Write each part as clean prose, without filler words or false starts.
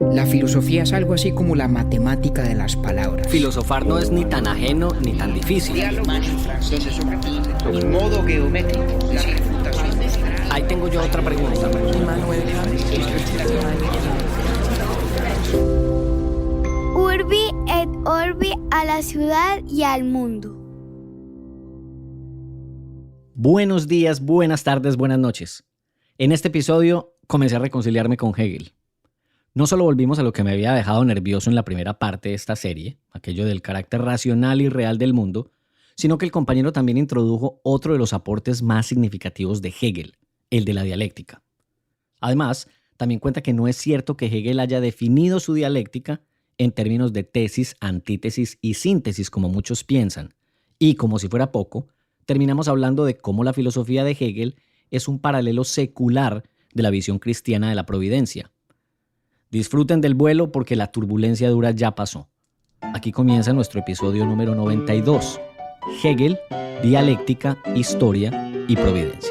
La filosofía es algo así como la matemática de las palabras. Filosofar no es ni tan ajeno ni tan difícil. Diálogos en francés, sobre todo en modo geométrico. La refutación de Ahí tengo yo otra pregunta. Urbi et Orbi, a la ciudad y al mundo. Buenos días, buenas tardes, buenas noches. En este episodio comencé a reconciliarme con Hegel. No solo volvimos a lo que me había dejado nervioso en la primera parte de esta serie, aquello del carácter racional y real del mundo, sino que el compañero también introdujo otro de los aportes más significativos de Hegel, el de la dialéctica. Además, también cuenta que no es cierto que Hegel haya definido su dialéctica en términos de tesis, antítesis y síntesis, como muchos piensan. Y como si fuera poco, terminamos hablando de cómo la filosofía de Hegel es un paralelo secular de la visión cristiana de la providencia. Disfruten del vuelo porque la turbulencia dura ya pasó. Aquí comienza nuestro episodio número 92. Hegel, dialéctica, historia y providencia.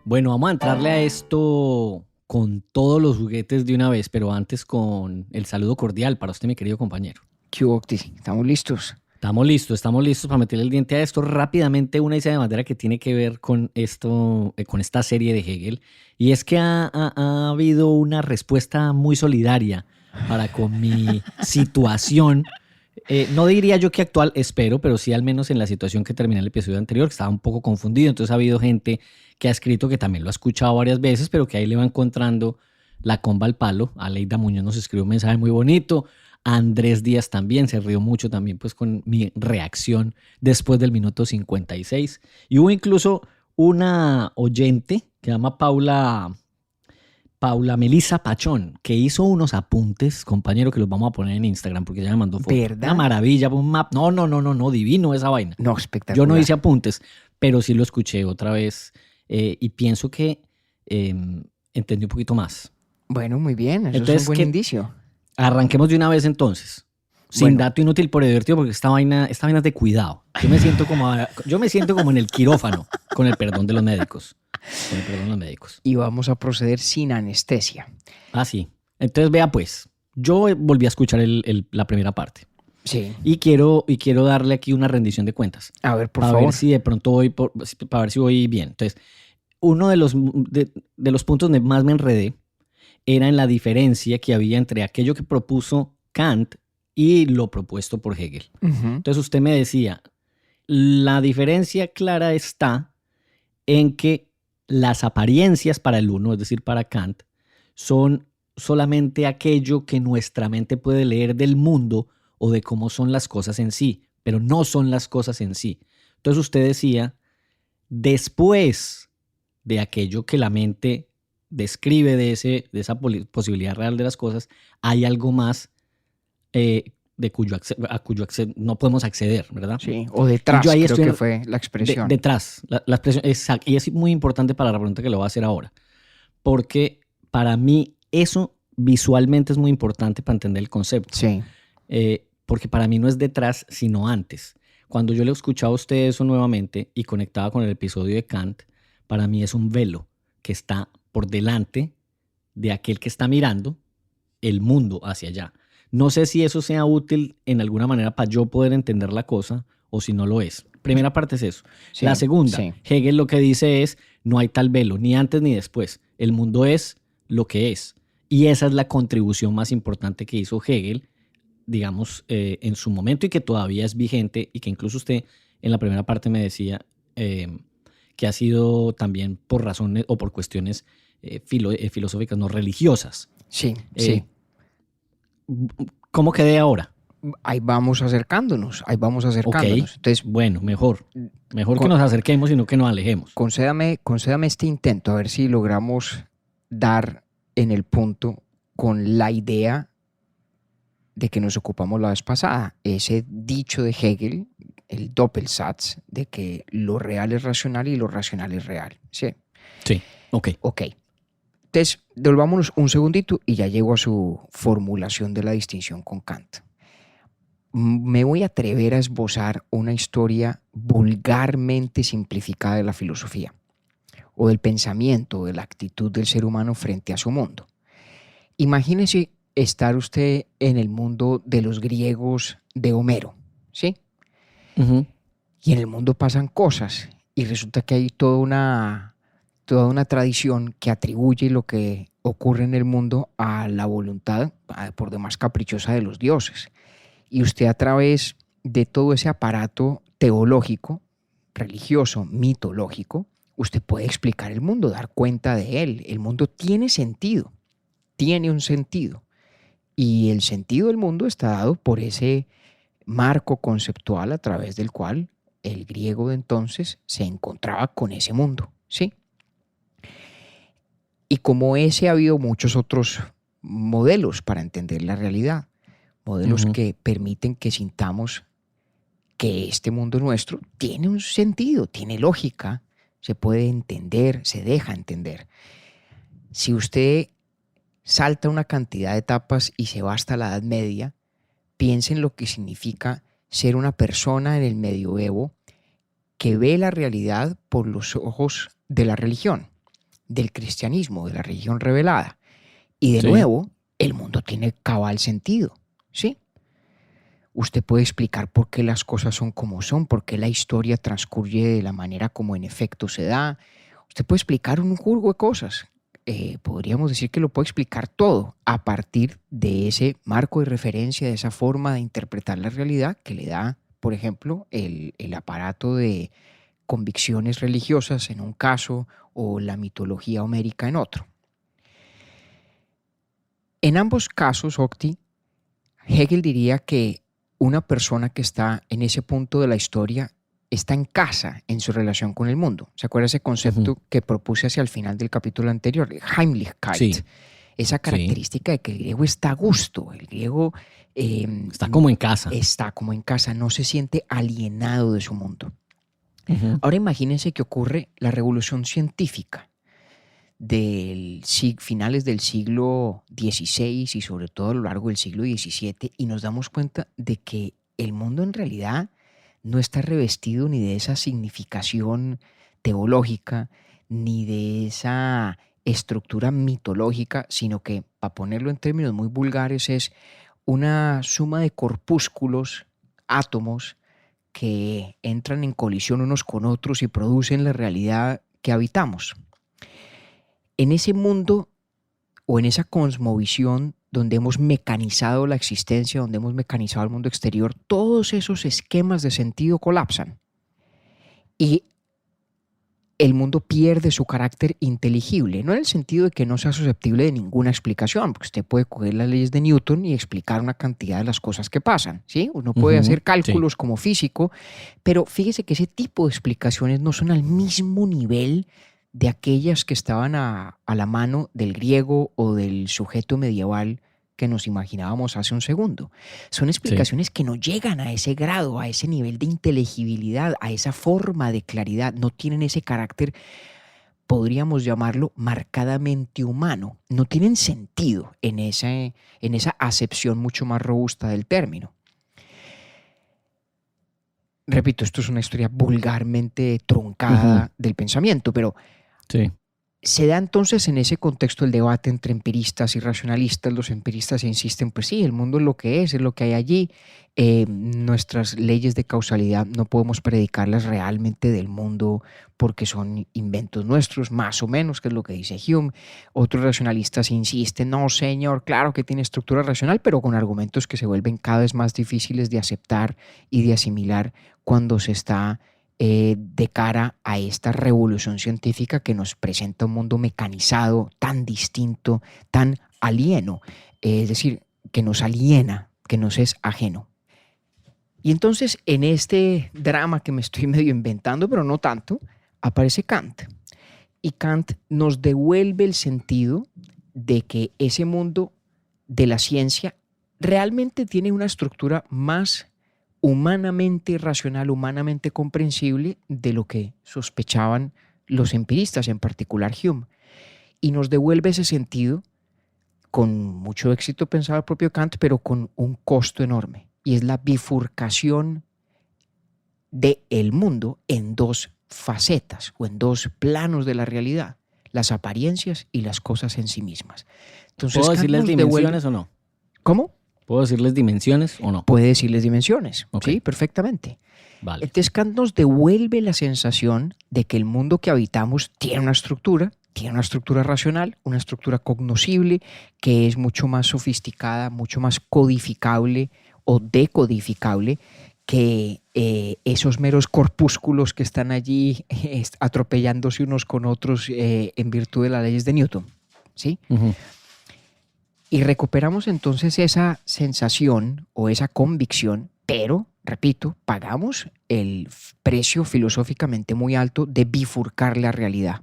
Bueno, vamos a entrarle a esto con todos los juguetes de una vez, pero antes con el saludo cordial para usted, mi querido compañero. ¿Qué hubo, Octi? ¿Estamos listos? Estamos listos para meterle el diente a esto. Rápidamente, una idea de bandera que tiene que ver con esto, con esta serie de Hegel, y es que ha habido una respuesta muy solidaria para con mi situación. No diría yo que actual, espero, pero sí al menos en la situación que terminé el episodio anterior, que estaba un poco confundido. Entonces ha habido gente que ha escrito que también lo ha escuchado varias veces, pero que ahí le va encontrando la comba al palo. Aleida Muñoz nos escribió un mensaje muy bonito. Andrés Díaz también se rió mucho también pues con mi reacción después del minuto 56. Y hubo incluso una oyente que se llama Paula Melissa Pachón, que hizo unos apuntes, compañero, que los vamos a poner en Instagram porque ya me mandó fotos. ¿Verdad? Una maravilla, un map. No, divino esa vaina. No, espectacular. Yo no hice apuntes, pero sí lo escuché otra vez y pienso que entendí un poquito más. Bueno, muy bien, eso Entonces, es un buen indicio. Arranquemos de una vez entonces. Sin Bueno. dato inútil por divertido, porque esta vaina es de cuidado. Yo me siento como en el quirófano, con el perdón de los médicos. Con el perdón de los médicos. Y vamos a proceder sin anestesia. Ah, sí. Entonces, vea pues, yo volví a escuchar la primera parte. Sí. Y quiero darle aquí una rendición de cuentas. A ver, por para favor. ver si de pronto para ver si voy bien. Entonces, uno de los puntos donde más me enredé era en la diferencia que había entre aquello que propuso Kant y lo propuesto por Hegel. Ujú. Entonces usted me decía, la diferencia clara está en que las apariencias para el uno, es decir, para Kant, son solamente aquello que nuestra mente puede leer del mundo o de cómo son las cosas en sí, pero no son las cosas en sí. Entonces usted decía, después de aquello que la mente describe de esa posibilidad real de las cosas, hay algo más a cuyo no podemos acceder, ¿verdad? Sí, o detrás, Yo ahí creo estoy que fue la expresión. detrás, la expresión, exacto, y es muy importante para la pregunta que le voy a hacer ahora, porque para mí eso visualmente es muy importante para entender el concepto, Sí. porque para mí no es detrás, sino antes. Cuando yo le escuchaba a usted eso nuevamente y conectaba con el episodio de Kant, para mí es un velo que está por delante de aquel que está mirando el mundo hacia allá. No sé si eso sea útil en alguna manera para yo poder entender la cosa o si no lo es. Primera parte es eso. Sí, La segunda, sí. Hegel lo que dice es, no hay tal velo, ni antes ni después. El mundo es lo que es. Y esa es la contribución más importante que hizo Hegel, digamos, en su momento y que todavía es vigente y que incluso usted en la primera parte me decía que ha sido también por razones o por cuestiones filosóficas, no religiosas. Sí, sí. ¿Cómo quedé ahora? Ahí vamos acercándonos. Ok, Entonces, bueno, mejor que nos acerquemos y no que nos alejemos. concédame este intento, a ver si logramos dar en el punto con la idea de que nos ocupamos la vez pasada. Ese dicho de Hegel, el Doppelsatz, de que lo real es racional y lo racional es real. Sí. Sí, ok. Ok. Entonces, devolvámonos un segundito y ya llego a su formulación de la distinción con Kant. me voy a atrever a esbozar una historia vulgarmente simplificada de la filosofía, o del pensamiento, o de la actitud del ser humano frente a su mundo. Imagínese estar usted en el mundo de los griegos de Homero, ¿sí? Ujú. Y en el mundo pasan cosas y resulta que hay toda una tradición que atribuye lo que ocurre en el mundo a la voluntad por demás caprichosa de los dioses. Y usted, a través de todo ese aparato teológico, religioso, mitológico, usted puede explicar el mundo, dar cuenta de él. El mundo tiene sentido, tiene un sentido. Y el sentido del mundo está dado por ese marco conceptual a través del cual el griego de entonces se encontraba con ese mundo, ¿sí? Y como ese ha habido muchos otros modelos para entender la realidad, modelos Ujú. que permiten que sintamos que este mundo nuestro tiene un sentido, tiene lógica, se puede entender, se deja entender. Si usted salta una cantidad de etapas y se va hasta la Edad Media, piense en lo que significa ser una persona en el medioevo que ve la realidad por los ojos de la religión, del cristianismo, de la religión revelada. Y de Sí. nuevo, el mundo tiene cabal sentido, ¿sí? Usted puede explicar por qué las cosas son como son, por qué la historia transcurre de la manera como en efecto se da. Usted puede explicar un juego de cosas. Podríamos decir que lo puede explicar todo a partir de ese marco de referencia, de esa forma de interpretar la realidad que le da, por ejemplo, el aparato de convicciones religiosas en un caso o la mitología homérica en otro. En ambos casos, Octi, Hegel diría que una persona que está en ese punto de la historia está en casa en su relación con el mundo. ¿Se acuerda ese concepto Ujú. que propuse hacia el final del capítulo anterior? Heimlichkeit. Sí, Esa sí. característica de que el griego está a gusto, el griego Está como en casa. está como en casa, no se siente alienado de su mundo. Ujú. Ahora imagínense que ocurre la revolución científica del finales del siglo XVI y sobre todo a lo largo del siglo XVII, y nos damos cuenta de que el mundo en realidad no está revestido ni de esa significación teológica, ni de esa estructura mitológica, sino que, para ponerlo en términos muy vulgares, es una suma de corpúsculos, átomos, que entran en colisión unos con otros y producen la realidad que habitamos. En ese mundo o en esa cosmovisión donde hemos mecanizado la existencia, donde hemos mecanizado el mundo exterior, todos esos esquemas de sentido colapsan y el mundo pierde su carácter inteligible, no en el sentido de que no sea susceptible de ninguna explicación, porque usted puede coger las leyes de Newton y explicar una cantidad de las cosas que pasan, ¿sí? Uno puede Ujú. hacer Sí. cálculos como físico, pero fíjese que ese tipo de explicaciones no son al mismo nivel de aquellas que estaban a la mano del griego o del sujeto medieval que nos imaginábamos hace un segundo. Son Sí. explicaciones que no llegan a ese grado, a ese nivel de inteligibilidad, a esa forma de claridad, no tienen ese carácter, podríamos llamarlo marcadamente humano, no tienen sentido en esa acepción mucho más robusta del término. Repito, esto es una historia vulgarmente truncada del pensamiento, pero Sí. se da entonces en ese contexto el debate entre empiristas y racionalistas. Los empiristas insisten, pues sí, el mundo es lo que hay allí. Nuestras leyes de causalidad no podemos predicarlas realmente del mundo porque son inventos nuestros, más o menos, que es lo que dice Hume. Otros racionalistas insisten, no señor, claro que tiene estructura racional, pero con argumentos que se vuelven cada vez más difíciles de aceptar y de asimilar cuando se está de cara a esta revolución científica que nos presenta un mundo mecanizado, tan distinto, tan alieno, es decir, que nos aliena, que nos es ajeno. Y entonces en este drama que me estoy medio inventando, pero no tanto, aparece Kant. Y Kant nos devuelve el sentido de que ese mundo de la ciencia realmente tiene una estructura más humanamente racional, humanamente comprensible de lo que sospechaban los empiristas, en particular Hume. Y nos devuelve ese sentido con mucho éxito, pensaba el propio Kant, pero con un costo enorme. y es la bifurcación del mundo en dos facetas o en dos planos de la realidad, las apariencias y las cosas en sí mismas. Entonces, ¿Puedo Kant decirles nos dimensiones devuelve- o no? ¿Cómo? ¿Puedo decirles dimensiones o no? Puede decirles dimensiones, Ok. sí, perfectamente. Vale. Entonces Kant nos devuelve la sensación de que el mundo que habitamos tiene una estructura racional, una estructura cognoscible, que es mucho más sofisticada, mucho más codificable o decodificable que esos meros corpúsculos que están allí atropellándose unos con otros en virtud de las leyes de Newton, ¿sí? Ujú. Y recuperamos entonces esa sensación o esa convicción, pero, repito, pagamos el precio filosóficamente muy alto de bifurcar la realidad.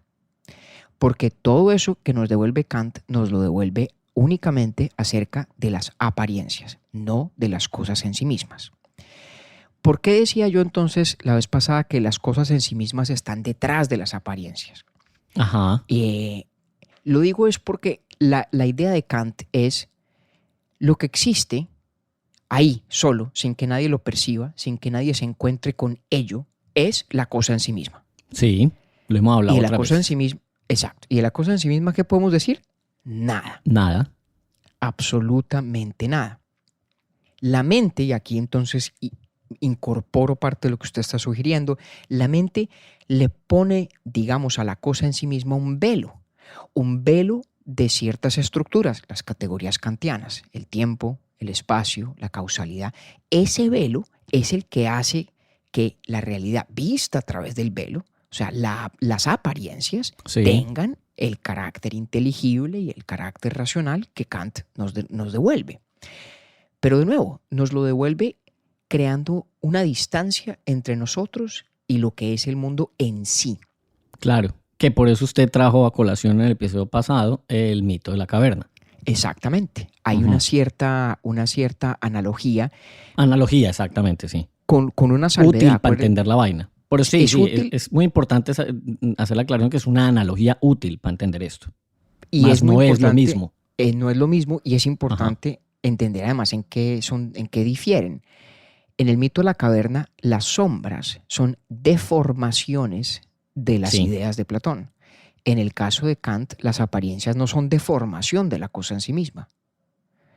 Porque todo eso que nos devuelve Kant nos lo devuelve únicamente acerca de las apariencias, no de las cosas en sí mismas. ¿Por qué decía yo entonces la vez pasada que las cosas en sí mismas están detrás de las apariencias? Ajá. Lo digo es porque la idea de Kant es lo que existe ahí solo, sin que nadie lo perciba, sin que nadie se encuentre con ello, es la cosa en sí misma. Sí, lo hemos hablado Y de la otra cosa en vez. sí misma, exacto. Y de la cosa en sí misma, ¿qué podemos decir? Nada, Nada. absolutamente nada. La mente, y aquí entonces incorporo parte de lo que usted está sugiriendo, la mente le pone, digamos, a la cosa en sí misma un velo de ciertas estructuras, las categorías kantianas, el tiempo, el espacio, la causalidad. Ese velo es el que hace que la realidad vista a través del velo, o sea, las apariencias, Sí. tengan el carácter inteligible y el carácter racional que Kant nos devuelve. Pero de nuevo, nos lo devuelve creando una distancia entre nosotros y lo que es el mundo en sí. Claro. Que por eso usted trajo a colación en el episodio pasado el mito de la caverna. Exactamente. Hay Ujú. una cierta analogía Analogía, exactamente, sí. con una salvedad. Útil para Acuérdense, entender la vaina. Por eso sí, es sí, útil. es muy importante hacer la aclaración que es una analogía útil para entender esto. Y Más es muy no es lo importante, mismo. no es lo mismo y es importante entender además en qué difieren. En el mito de la caverna, las sombras son deformaciones de las Sí. ideas de Platón. En el caso de Kant, las apariencias no son deformación de la cosa en sí misma.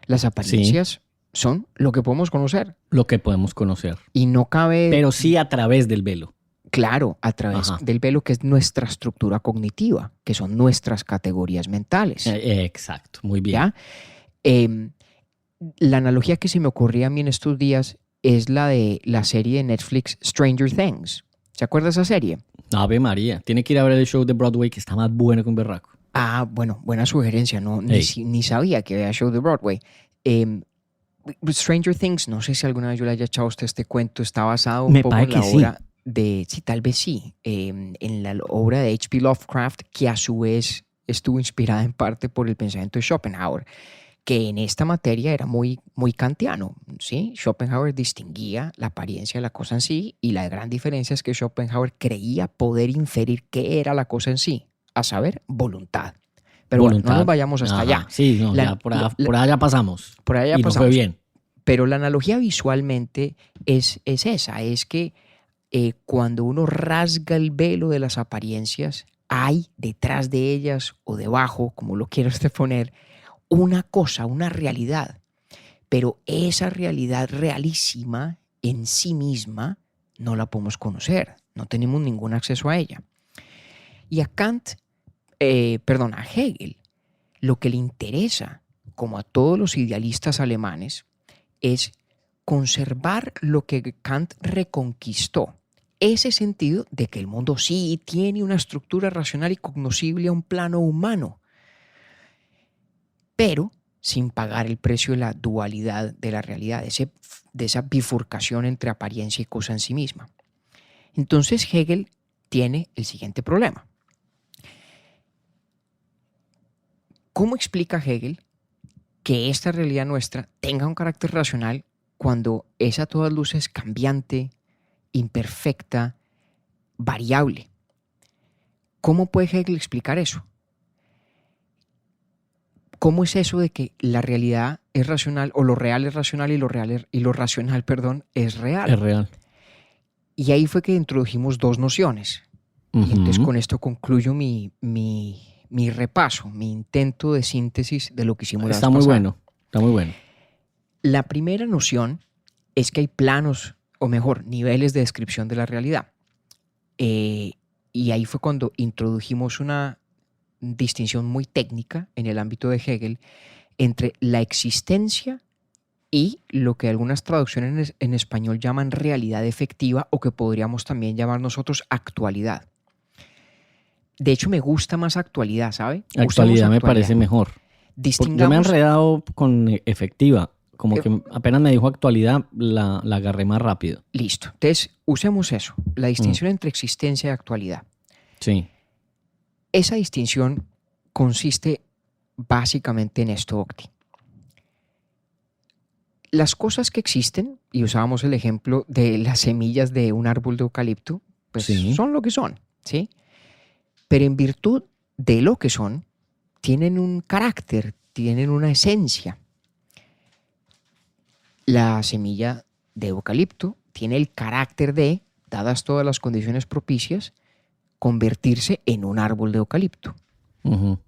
Las apariencias son lo que podemos conocer Lo que podemos conocer. y no cabe, Pero sí a través del velo. claro, a través Ajá. del velo que es nuestra estructura cognitiva, que son nuestras categorías mentales. Exacto, muy bien. ¿Ya? La analogía que se me ocurría a mí en estos días es la de la serie de Netflix Stranger Things. ¿Se acuerda esa serie? Ave María, tiene que ir a ver el show de Broadway que está más bueno que un berraco. Ah, bueno, buena sugerencia. No, ni sabía que había show de Broadway. Stranger Things, no sé si alguna vez yo le haya echado a usted este cuento, está basado un Me poco parece en la que sí. obra de, sí, tal vez sí, en la obra de H.P. Lovecraft, que a su vez estuvo inspirada en parte por el pensamiento de Schopenhauer, que en esta materia era muy, muy kantiano, ¿sí? Schopenhauer distinguía la apariencia de la cosa en sí y la gran diferencia es que Schopenhauer creía poder inferir qué era la cosa en sí, a saber, voluntad. Pero bueno, no nos vayamos hasta Ajá. allá. Sí, no, ya por allá pasamos. Por allá y pasamos. no fue bien. Pero la analogía visualmente es esa, es que cuando uno rasga el velo de las apariencias, hay detrás de ellas o debajo, como lo quiera usted poner, una cosa, una realidad. Pero esa realidad realísima en sí misma no la podemos conocer, no tenemos ningún acceso a ella. Y a a Hegel, lo que le interesa, como a todos los idealistas alemanes, es conservar lo que Kant reconquistó. Ese sentido de que el mundo sí tiene una estructura racional y cognoscible a un plano humano, pero sin pagar el precio de la dualidad de la realidad, de esa bifurcación entre apariencia y cosa en sí misma. Entonces Hegel tiene el siguiente problema. ¿Cómo explica Hegel que esta realidad nuestra tenga un carácter racional cuando es a todas luces cambiante, imperfecta, variable? ¿Cómo puede Hegel explicar eso? ¿Cómo es eso de que la realidad es racional, o lo real es racional y lo racional, perdón, es real. Es real. Y ahí fue que introdujimos dos nociones. Y entonces Ujú. con esto concluyo mi repaso, mi intento de síntesis de lo que hicimos la vez Está muy pasada. bueno. Está muy bueno. La primera noción es que hay planos, o mejor, niveles de descripción de la realidad. Y ahí fue cuando introdujimos una distinción muy técnica en el ámbito de Hegel entre la existencia y lo que algunas traducciones en español llaman realidad efectiva, o que podríamos también llamar nosotros actualidad. De hecho, me gusta más actualidad, ¿sabe? Usemos Actualidad me actualidad. parece mejor. Yo me he Distingamos, enredado con efectiva. Como Eh, que apenas me dijo actualidad, la agarré más rápido. listo. Entonces, usemos eso, la distinción entre existencia y actualidad. Sí. Esa distinción consiste básicamente en esto, Octi. Las cosas que existen, y usábamos el ejemplo de las semillas de un árbol de eucalipto, pues Sí. son lo que son, ¿sí? Pero en virtud de lo que son, tienen un carácter, tienen una esencia. La semilla de eucalipto tiene el carácter de, dadas todas las condiciones propicias, convertirse en un árbol de eucalipto. Ujú.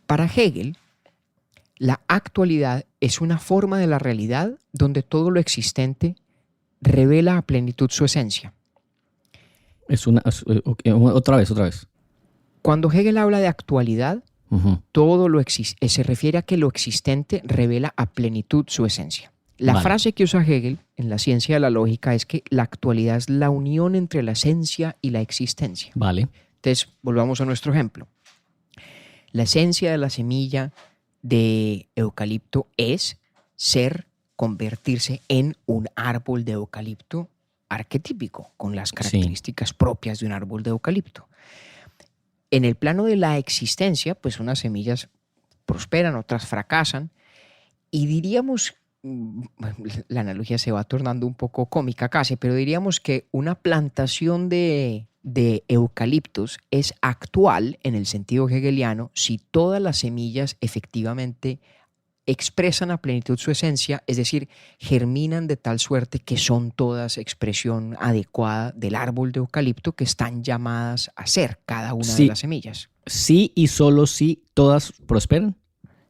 Para Hegel, la actualidad es una forma de la realidad donde todo lo existente revela a plenitud su esencia. Ok, otra vez. Cuando Hegel habla de actualidad, Ujú. se refiere a que lo existente revela a plenitud su esencia. La Vale. frase que usa Hegel en la ciencia de la lógica es que la actualidad es la unión entre la esencia y la existencia. Vale. Entonces, volvamos a nuestro ejemplo. La esencia de la semilla de eucalipto es ser, convertirse en un árbol de eucalipto arquetípico, con las características propias de un árbol de eucalipto. En el plano de la existencia, pues unas semillas prosperan, otras fracasan, y diríamos, la analogía se va tornando un poco cómica casi, pero diríamos que una plantación de eucaliptos es actual en el sentido hegeliano si todas las semillas efectivamente expresan a plenitud su esencia, es decir, germinan de tal suerte que son todas expresión adecuada del árbol de eucalipto que están llamadas a ser cada una de Sí. las semillas. Sí y solo si todas prosperan.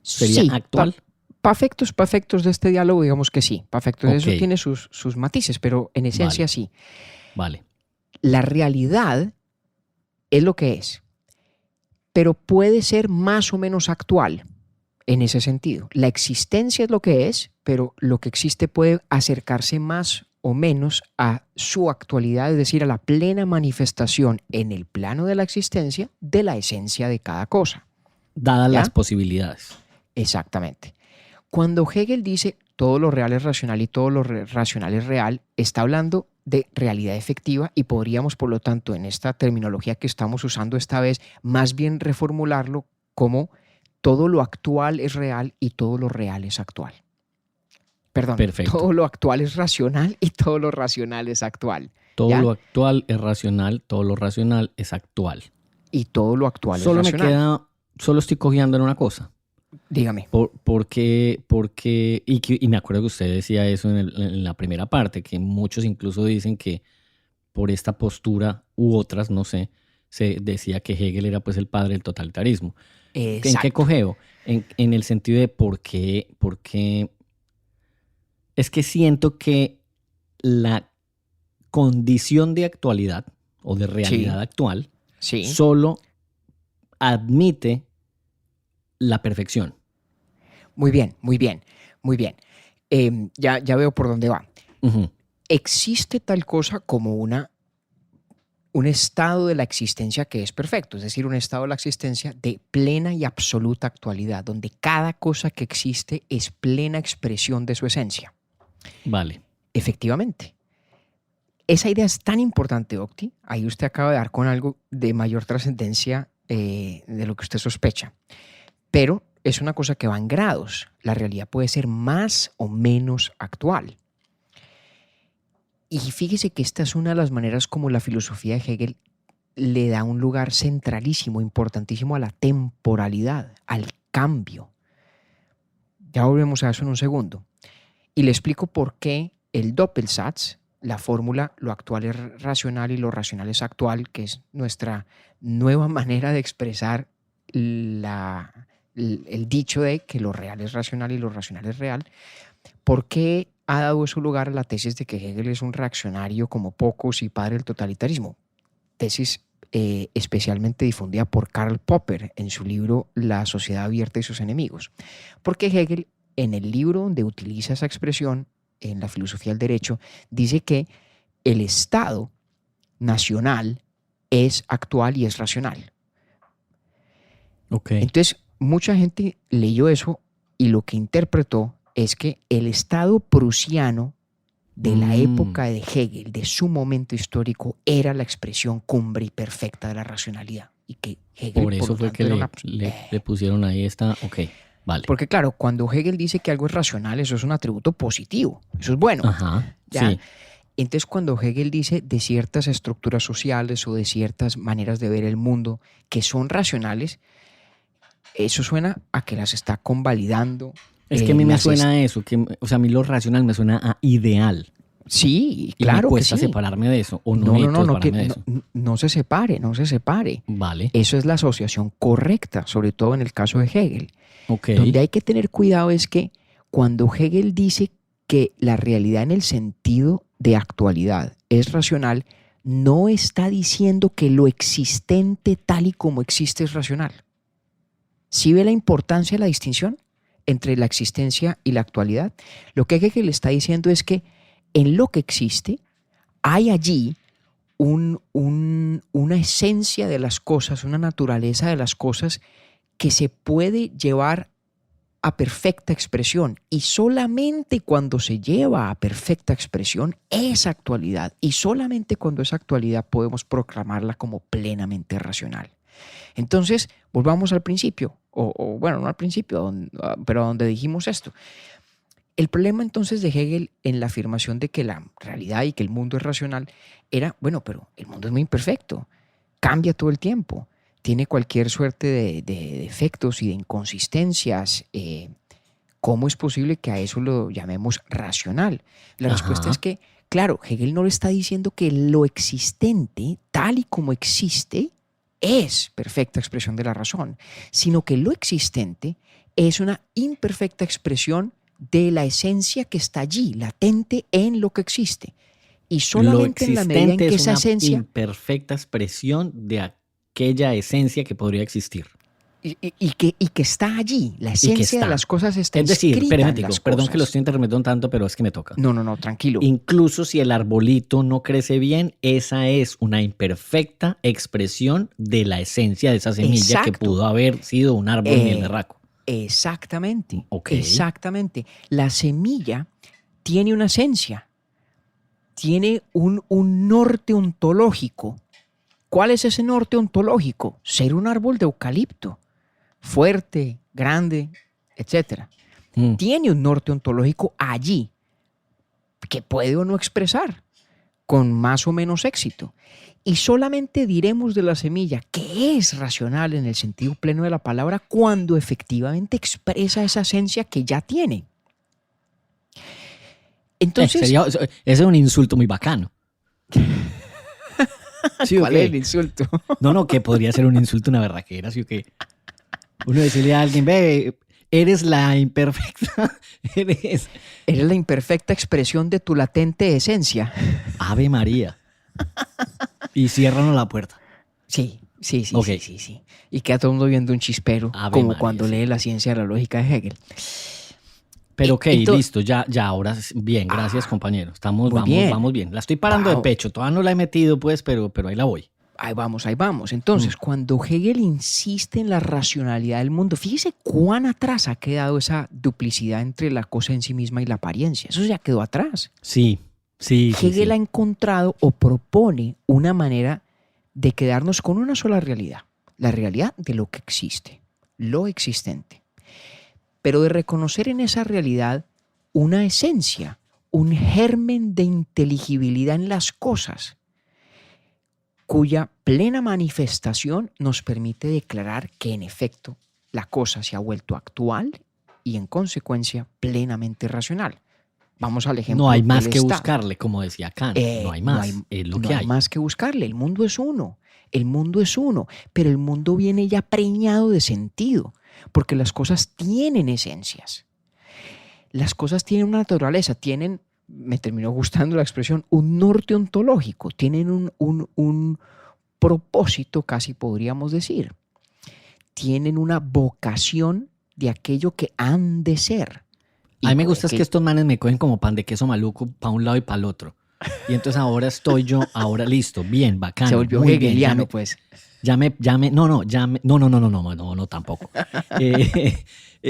¿Sería Sí, actual? Para efectos de este diálogo, digamos que sí. Para efectos de eso Ok. tiene sus matices, pero en esencia sí. Vale. La realidad es lo que es, pero puede ser más o menos actual en ese sentido. La existencia es lo que es, pero lo que existe puede acercarse más o menos a su actualidad, es decir, a la plena manifestación en el plano de la existencia de la esencia de cada cosa. Dadas ¿Ya? las posibilidades. Exactamente. Cuando Hegel dice todo lo real es racional y todo lo racional es real, está hablando de realidad efectiva, y podríamos, por lo tanto, en esta terminología que estamos usando esta vez, más bien reformularlo como todo lo actual es real y todo lo real es actual. Perdón, Perfecto. todo lo actual es racional y todo lo racional es actual. Todo ¿Ya? lo actual es racional, todo lo racional es actual. Y todo lo actual Solo es me racional. queda, solo estoy cojeando en una cosa. Dígame. Porque y me acuerdo que usted decía eso en la primera parte, que muchos incluso dicen que por esta postura u otras, no sé, se decía que Hegel era pues el padre del totalitarismo. ¿En qué Exacto. cojeo? En el sentido de por qué es que siento que la condición de actualidad o de realidad actual Sí. solo admite la perfección. Muy bien, muy bien, muy bien. Ya veo por dónde va. Ujú. Existe tal cosa como un estado de la existencia que es perfecto, es decir, un estado de la existencia de plena y absoluta actualidad, donde cada cosa que existe es plena expresión de su esencia. Vale. Efectivamente. Esa idea es tan importante, Octi. Ahí usted acaba de dar con algo de mayor trascendencia de lo que usted sospecha. Pero es una cosa que va en grados. La realidad puede ser más o menos actual. Y fíjese que esta es una de las maneras como la filosofía de Hegel le da un lugar centralísimo, importantísimo a la temporalidad, al cambio. Ya volvemos a eso en un segundo. Y le explico por qué el Doppelsatz, la fórmula, lo actual es racional y lo racional es actual, que es nuestra nueva manera de expresar el dicho de que lo real es racional y lo racional es real. ¿Por qué ha dado eso lugar a la tesis de que Hegel es un reaccionario como pocos y padre del totalitarismo? Tesis especialmente difundida por Karl Popper en su libro La sociedad abierta y sus enemigos. Porque Hegel, en el libro donde utiliza esa expresión, en la filosofía del derecho, dice que el Estado nacional es actual y es racional. Okay. Entonces, mucha gente leyó eso y lo que interpretó es que el Estado prusiano de la época de Hegel, de su momento histórico, era la expresión cumbre y perfecta de la racionalidad. Y que Hegel, por eso fue que le pusieron ahí esta... Ok, vale. Porque claro, cuando Hegel dice que algo es racional, eso es un atributo positivo. Eso es bueno. Ajá, ¿ya? sí. Entonces, cuando Hegel dice de ciertas estructuras sociales o de ciertas maneras de ver el mundo que son racionales, eso suena a que las está convalidando. Es que a mí me suena a eso, o sea, a mí lo racional me suena a ideal. Sí, y claro me cuesta que sí. separarme de eso, o no se separe, no se separe. Vale. Eso es la asociación correcta, sobre todo en el caso de Hegel. Okay. Donde hay que tener cuidado es que cuando Hegel dice que la realidad en el sentido de actualidad es racional, no está diciendo que lo existente tal y como existe es racional. ¿Sí ve la importancia de la distinción entre la existencia y la actualidad? Lo que Hegel está diciendo es que en lo que existe hay allí una esencia de las cosas, una naturaleza de las cosas que se puede llevar a perfecta expresión, y solamente cuando se lleva a perfecta expresión es actualidad, y solamente cuando es actualidad podemos proclamarla como plenamente racional. Entonces, volvamos al principio, o bueno, no al principio, pero donde dijimos esto. El problema entonces de Hegel en la afirmación de que la realidad y que el mundo es racional era, bueno, pero el mundo es muy imperfecto, cambia todo el tiempo, tiene cualquier suerte de defectos y de inconsistencias. ¿Cómo es posible que a eso lo llamemos racional? La respuesta es que, claro, Hegel no le está diciendo que lo existente, tal y como existe, es perfecta expresión de la razón, sino que lo existente es una imperfecta expresión de la esencia que está allí, latente en lo que existe. Y solamente en la medida en que esa esencia... imperfecta expresión de aquella esencia que podría existir. Y que está allí, la esencia de las cosas está escrita. Es decir, perdón que lo estoy interrumpiendo tanto, pero es que me toca. No, tranquilo. Incluso si el arbolito no crece bien, esa es una imperfecta expresión de la esencia de esa semilla. Exacto. Que pudo haber sido un árbol miel de raco. Exactamente, Okay. Exactamente. La semilla tiene una esencia, tiene un norte ontológico. ¿Cuál es ese norte ontológico? Ser un árbol de eucalipto, fuerte, grande, etc. Tiene un norte ontológico allí que puede o no expresar con más o menos éxito. Y solamente diremos de la semilla que es racional en el sentido pleno de la palabra cuando efectivamente expresa esa esencia que ya tiene. Entonces, ese es un insulto muy bacano. ¿Sí, ¿cuál es el insulto? No, que podría ser un insulto, una berraquera, ¿sí o qué? Uno decirle a alguien, ve, eres la imperfecta, eres la imperfecta expresión de tu latente esencia. Ave María. Y ciérranos la puerta. Sí. Okay. Sí. Y queda todo el mundo viendo un chispero, Ave como María, cuando lee la ciencia de la lógica de Hegel. Pero ok, listo, ya, ahora bien, gracias compañero. Vamos bien. La estoy parando de pecho, todavía no la he metido pues, pero ahí la voy. Ahí vamos. Entonces, cuando Hegel insiste en la racionalidad del mundo, fíjese cuán atrás ha quedado esa duplicidad entre la cosa en sí misma y la apariencia. Eso ya quedó atrás. Sí. Hegel ha encontrado o propone una manera de quedarnos con una sola realidad. La realidad de lo que existe, lo existente. Pero de reconocer en esa realidad una esencia, un germen de inteligibilidad en las cosas, cuya plena manifestación nos permite declarar que en efecto la cosa se ha vuelto actual y en consecuencia plenamente racional. Vamos al ejemplo. No hay más del que Estado. buscarle, como decía Kant. No hay más. Es lo no que hay más que buscarle. El mundo es uno. El mundo es uno. Pero el mundo viene ya preñado de sentido. Porque las cosas tienen esencias. Las cosas tienen una naturaleza. Tienen, me terminó gustando la expresión, un norte ontológico. Tienen un propósito, casi podríamos decir. Tienen una vocación de aquello que han de ser. A mí me gusta es que estos manes me cogen como pan de queso maluco para un lado y para el otro. Y entonces ahora estoy yo, ahora listo, bien, bacano. Se volvió muy bien, hegeliano, pues. No, tampoco.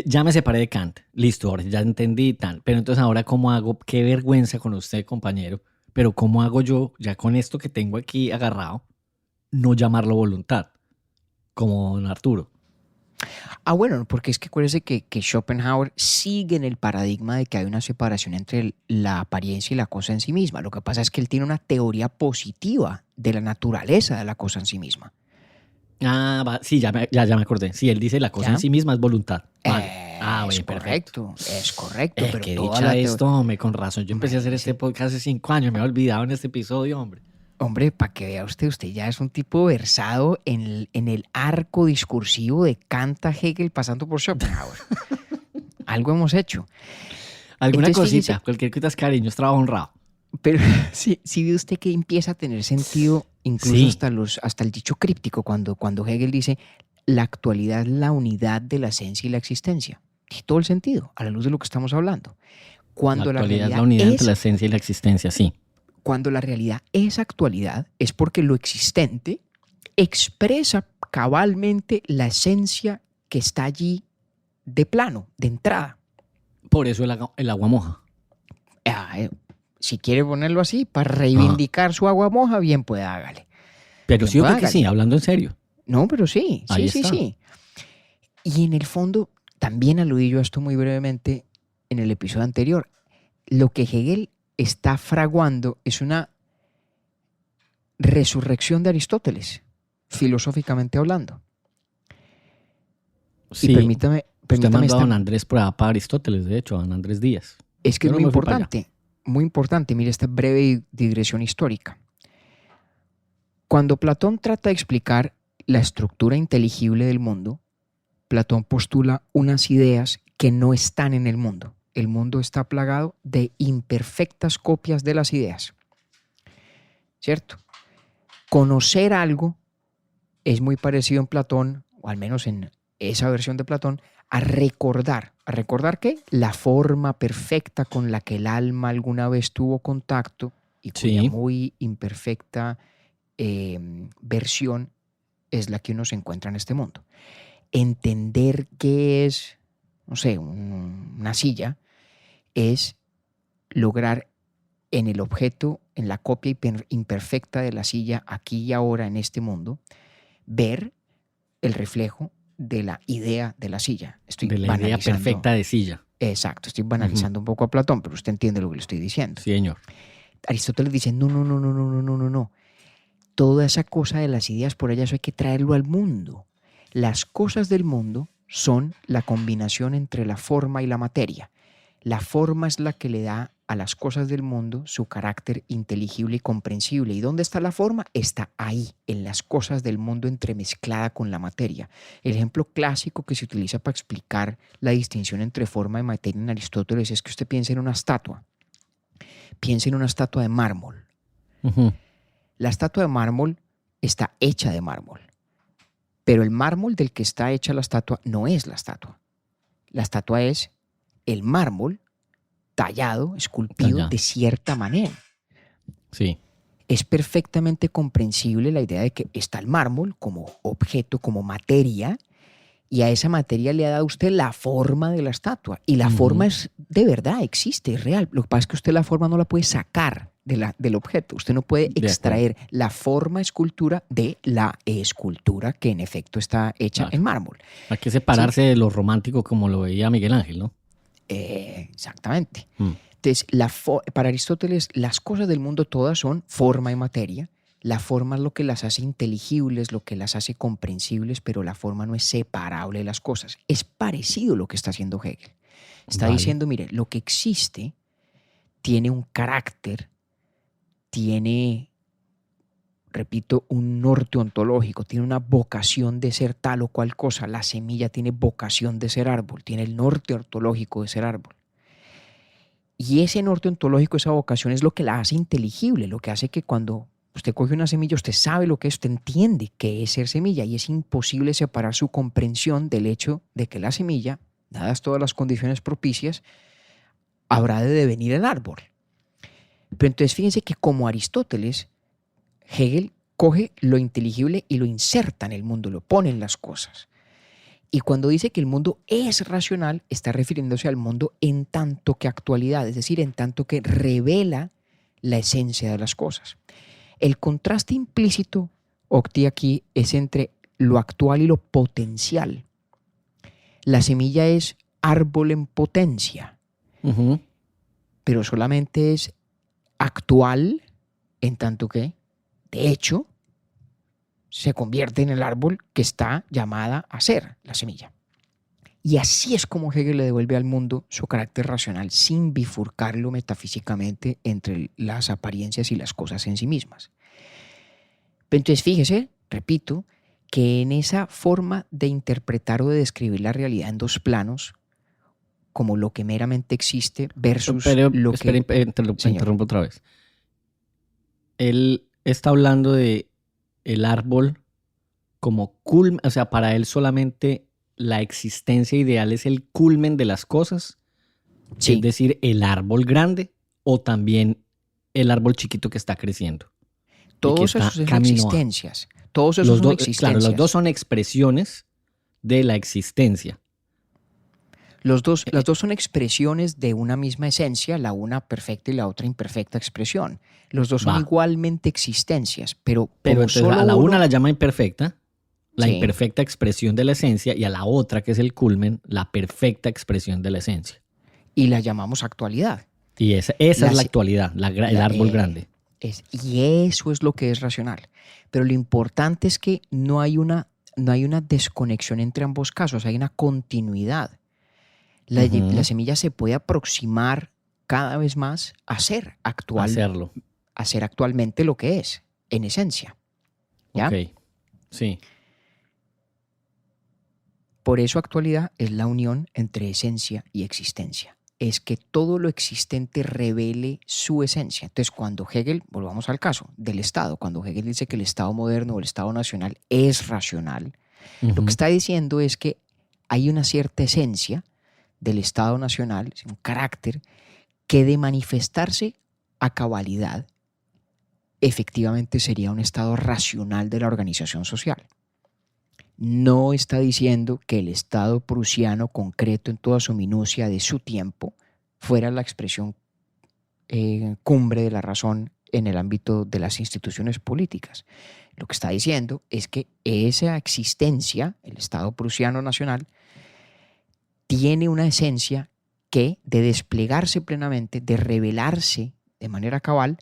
Ya me separé de Kant, listo, ahora ya entendí tan. Pero entonces ahora, ¿cómo hago? Qué vergüenza con usted, compañero. Pero ¿cómo hago yo, ya con esto que tengo aquí agarrado, no llamarlo voluntad? Como don Arturo. Bueno, porque es que acuérdese que Schopenhauer sigue en el paradigma de que hay una separación entre la apariencia y la cosa en sí misma. Lo que pasa es que él tiene una teoría positiva de la naturaleza de la cosa en sí misma. Sí, ya me acordé. Sí, él dice la cosa ¿Ya? en sí misma es voluntad. Vale. Es Bueno, perfecto. correcto, es correcto. Pero Qué toda dicha la esto, hombre, con razón. Yo empecé a hacer este podcast hace 5 años, me he olvidado en este episodio, hombre. Hombre, para que vea usted ya es un tipo versado en el arco discursivo de Kant a Hegel pasando por Schopenhauer. Algo hemos hecho. Alguna Entonces, cosita, fíjese, cualquier cosa es cariño, es trabajo honrado. pero sí ve usted que empieza a tener sentido incluso Sí. hasta el dicho críptico cuando Hegel dice la actualidad es la unidad de la esencia y la existencia. Tiene todo el sentido a la luz de lo que estamos hablando. Cuando La actualidad es realidad la unidad entre la esencia y la existencia, sí. Cuando la realidad es actualidad, es porque lo existente expresa cabalmente la esencia que está allí de plano, de entrada. Por eso el agua moja. Si quiere ponerlo así, para reivindicar su agua moja, bien puede, hágale. Pero Bien, sí, yo creo que hágale. sí, hablando en serio. No, pero sí. Ahí está. Y en el fondo, también aludí yo a esto muy brevemente en el episodio anterior. Lo que Hegel está fraguando es una resurrección de Aristóteles, filosóficamente hablando. Sí. Y permítame Usted mandó a don esta- Andrés para Aristóteles, de hecho, a don Andrés Díaz. Es que Yo es no muy me fui para allá. importante, muy importante. Mire esta breve digresión histórica. Cuando Platón trata de explicar la estructura inteligible del mundo, Platón postula unas ideas que no están en el mundo. El mundo está plagado de imperfectas copias de las ideas. ¿Cierto? Conocer algo es muy parecido en Platón, o al menos en esa versión de Platón, a recordar. ¿A recordar qué? La forma perfecta con la que el alma alguna vez tuvo contacto y cuya Sí. muy imperfecta versión es la que uno se encuentra en este mundo. Entender qué es, no sé, una silla, es lograr en el objeto, en la copia imperfecta de la silla, aquí y ahora en este mundo, ver el reflejo de la idea de la silla. Estoy De la idea banalizando. perfecta de silla. Exacto, estoy banalizando un poco a Platón, pero usted entiende lo que le estoy diciendo. Sí, señor. Aristóteles dice, no. Toda esa cosa de las ideas, por ellas hay que traerlo al mundo. Las cosas del mundo son la combinación entre la forma y la materia. La forma es la que le da a las cosas del mundo su carácter inteligible y comprensible. ¿Y dónde está la forma? Está ahí, en las cosas del mundo entremezclada con la materia. El ejemplo clásico que se utiliza para explicar la distinción entre forma y materia en Aristóteles es que usted piense en una estatua. Piense en una estatua de mármol. Ujú. La estatua de mármol está hecha de mármol, pero el mármol del que está hecha la estatua no es la estatua. La estatua es el mármol tallado, esculpido Tallado. de cierta manera. Sí. Es perfectamente comprensible la idea de que está el mármol como objeto, como materia, y a esa materia le ha dado usted la forma de la estatua. Y la forma es de verdad, existe, es real. Lo que pasa es que usted la forma no la puede sacar del objeto. Usted no puede De extraer la forma escultura de la escultura que en efecto está hecha Claro. en mármol. Hay que separarse de lo romántico como lo veía Miguel Ángel, ¿no? Exactamente. Mm. Entonces, para Aristóteles, las cosas del mundo todas son forma y materia. La forma es lo que las hace inteligibles, lo que las hace comprensibles, pero la forma no es separable de las cosas. Es parecido a lo que está haciendo Hegel. Está Vale. diciendo, mire, lo que existe tiene un carácter, tiene, repito, un norte ontológico, tiene una vocación de ser tal o cual cosa. La semilla tiene vocación de ser árbol, tiene el norte ontológico de ser árbol. Y ese norte ontológico, esa vocación es lo que la hace inteligible, lo que hace que cuando usted coge una semilla, usted sabe lo que es, usted entiende qué es ser semilla y es imposible separar su comprensión del hecho de que la semilla, dadas todas las condiciones propicias, habrá de devenir el árbol. Pero entonces fíjense que como Aristóteles, Hegel coge lo inteligible y lo inserta en el mundo, lo pone en las cosas. Y cuando dice que el mundo es racional, está refiriéndose al mundo en tanto que actualidad, es decir, en tanto que revela la esencia de las cosas. El contraste implícito, Octi, aquí es entre lo actual y lo potencial. La semilla es árbol en potencia, Ujú. pero solamente es actual en tanto que, de hecho, se convierte en el árbol que está llamada a ser la semilla. Y así es como Hegel le devuelve al mundo su carácter racional, sin bifurcarlo metafísicamente entre las apariencias y las cosas en sí mismas. Pero entonces fíjese, repito, que en esa forma de interpretar o de describir la realidad en dos planos, como lo que meramente existe versus Pero, lo espera, que... Señor. interrumpo otra vez. Él está hablando de el árbol como culmen, o sea, para él solamente la existencia ideal es el culmen de las cosas, Sí. es decir, el árbol grande o también el árbol chiquito que está creciendo. Todos esos son existencias. Todos esos son existencias. Claro, los dos son expresiones de la existencia. Las dos son expresiones de una misma esencia, la una perfecta y la otra imperfecta expresión. Los dos son Va. igualmente existencias, pero Pero como entonces solo a la uno- una la llama imperfecta, la Sí. imperfecta expresión de la esencia, y a la otra, que es el culmen, la perfecta expresión de la esencia. y la llamamos actualidad. Y esa La es la se- actualidad, el árbol grande. Y eso es lo que es racional. Pero lo importante es que no hay una desconexión entre ambos casos, hay una continuidad. La Ujú. semilla se puede aproximar cada vez más a ser actual, Hacerlo. a ser actualmente lo que es, en esencia. ¿Ya? Ok. Sí. Por eso actualidad es la unión entre esencia y existencia. Es que todo lo existente revele su esencia. Entonces, cuando Hegel, volvamos al caso del Estado, cuando Hegel dice que el Estado moderno o el Estado nacional es racional, lo Ujú. que está diciendo es que hay una cierta esencia del Estado nacional, un carácter, que de manifestarse a cabalidad, efectivamente sería un estado racional de la organización social. No está diciendo que el Estado prusiano concreto en toda su minucia de su tiempo fuera la expresión cumbre de la razón en el ámbito de las instituciones políticas. Lo que está diciendo es que esa existencia, el Estado prusiano nacional, tiene una esencia que, de desplegarse plenamente, de revelarse de manera cabal,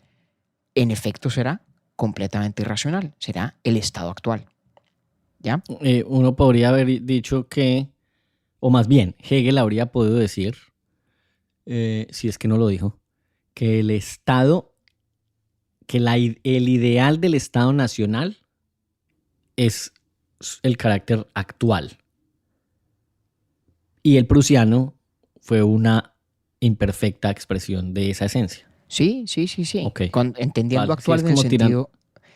en efecto será completamente irracional, será el estado actual. ¿Ya? Uno podría haber dicho que, o más bien, Hegel habría podido decir, si es que no lo dijo, que el Estado, que el ideal del Estado nacional es el carácter actual. Y el prusiano fue una imperfecta expresión de esa esencia. Sí. Ok. Entendiendo Vale, actual sí, es como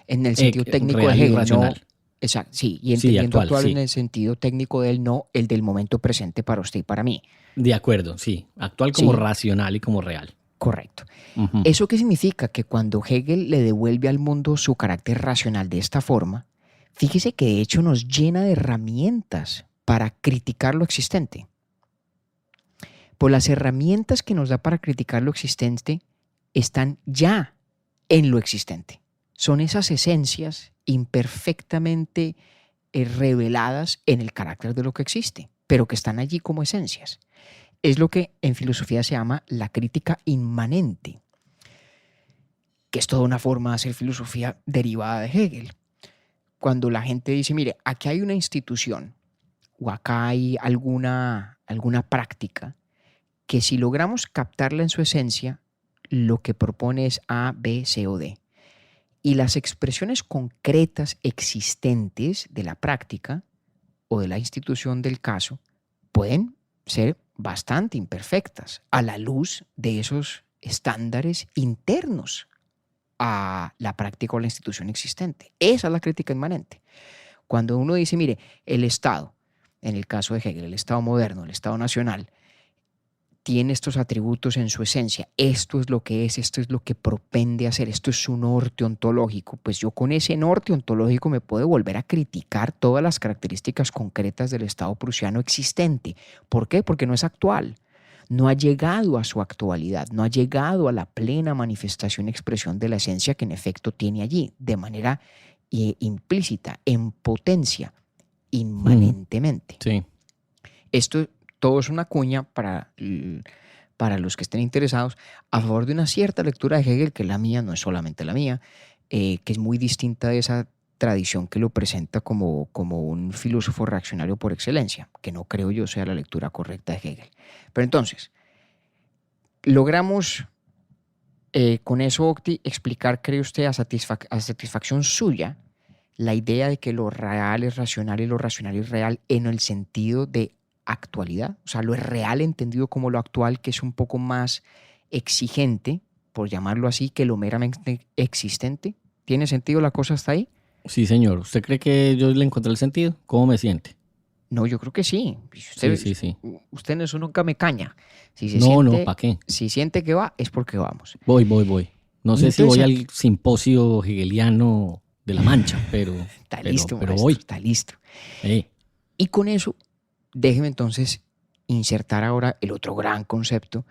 en el sentido técnico real de y Hegel, no, racional. exacto, sí, y Sí, entendiendo actual, actual sí. en el sentido técnico de él, no el del momento presente para usted y para mí. De acuerdo, sí. Actual como Sí. racional y como real. Correcto. Ujú. ¿Eso qué significa? Que cuando Hegel le devuelve al mundo su carácter racional de esta forma, fíjese que de hecho nos llena de herramientas para criticar lo existente. Pues las herramientas que nos da para criticar lo existente están ya en lo existente. Son esas esencias imperfectamente reveladas en el carácter de lo que existe, pero que están allí como esencias. Es lo que en filosofía se llama la crítica inmanente, que es toda una forma de hacer filosofía derivada de Hegel. Cuando la gente dice, mire, aquí hay una institución o acá hay alguna práctica que si logramos captarla en su esencia, lo que propone es A, B, C o D. Y las expresiones concretas existentes de la práctica o de la institución del caso pueden ser bastante imperfectas a la luz de esos estándares internos a la práctica o la institución existente. Esa es la crítica inmanente. Cuando uno dice, mire, el Estado, en el caso de Hegel, el Estado moderno, el Estado nacional, tiene estos atributos en su esencia, esto es lo que es, esto es lo que propende hacer, esto es su norte ontológico, pues yo con ese norte ontológico me puedo volver a criticar todas las características concretas del Estado prusiano existente. ¿Por qué? Porque no es actual, no ha llegado a su actualidad, no ha llegado a la plena manifestación y expresión de la esencia que en efecto tiene allí, de manera implícita, en potencia, inmanentemente. Sí. Esto todo es una cuña para los que estén interesados a favor de una cierta lectura de Hegel, que la mía no es solamente la mía, que es muy distinta de esa tradición que lo presenta como un filósofo reaccionario por excelencia, que no creo yo sea la lectura correcta de Hegel. Pero entonces, logramos con eso, Octi, explicar, cree usted, a satisfacción suya, la idea de que lo real es racional y lo racional es real en el sentido de actualidad, o sea, lo real entendido como lo actual, que es un poco más exigente, por llamarlo así, que lo meramente existente. ¿Tiene sentido la cosa hasta ahí? Sí, señor. ¿Usted cree que yo le encontré el sentido? ¿Cómo me siente? No, yo creo que sí. Usted, Sí. Usted en eso nunca me caña. Si se No, siente, ¿para qué? Si siente que va, es porque vamos. Voy. No sé si Entonces, voy al simposio hegeliano de La Mancha, pero Está listo, pero maestro, voy. está listo. Eh, Y con eso, déjeme entonces insertar ahora el otro gran concepto,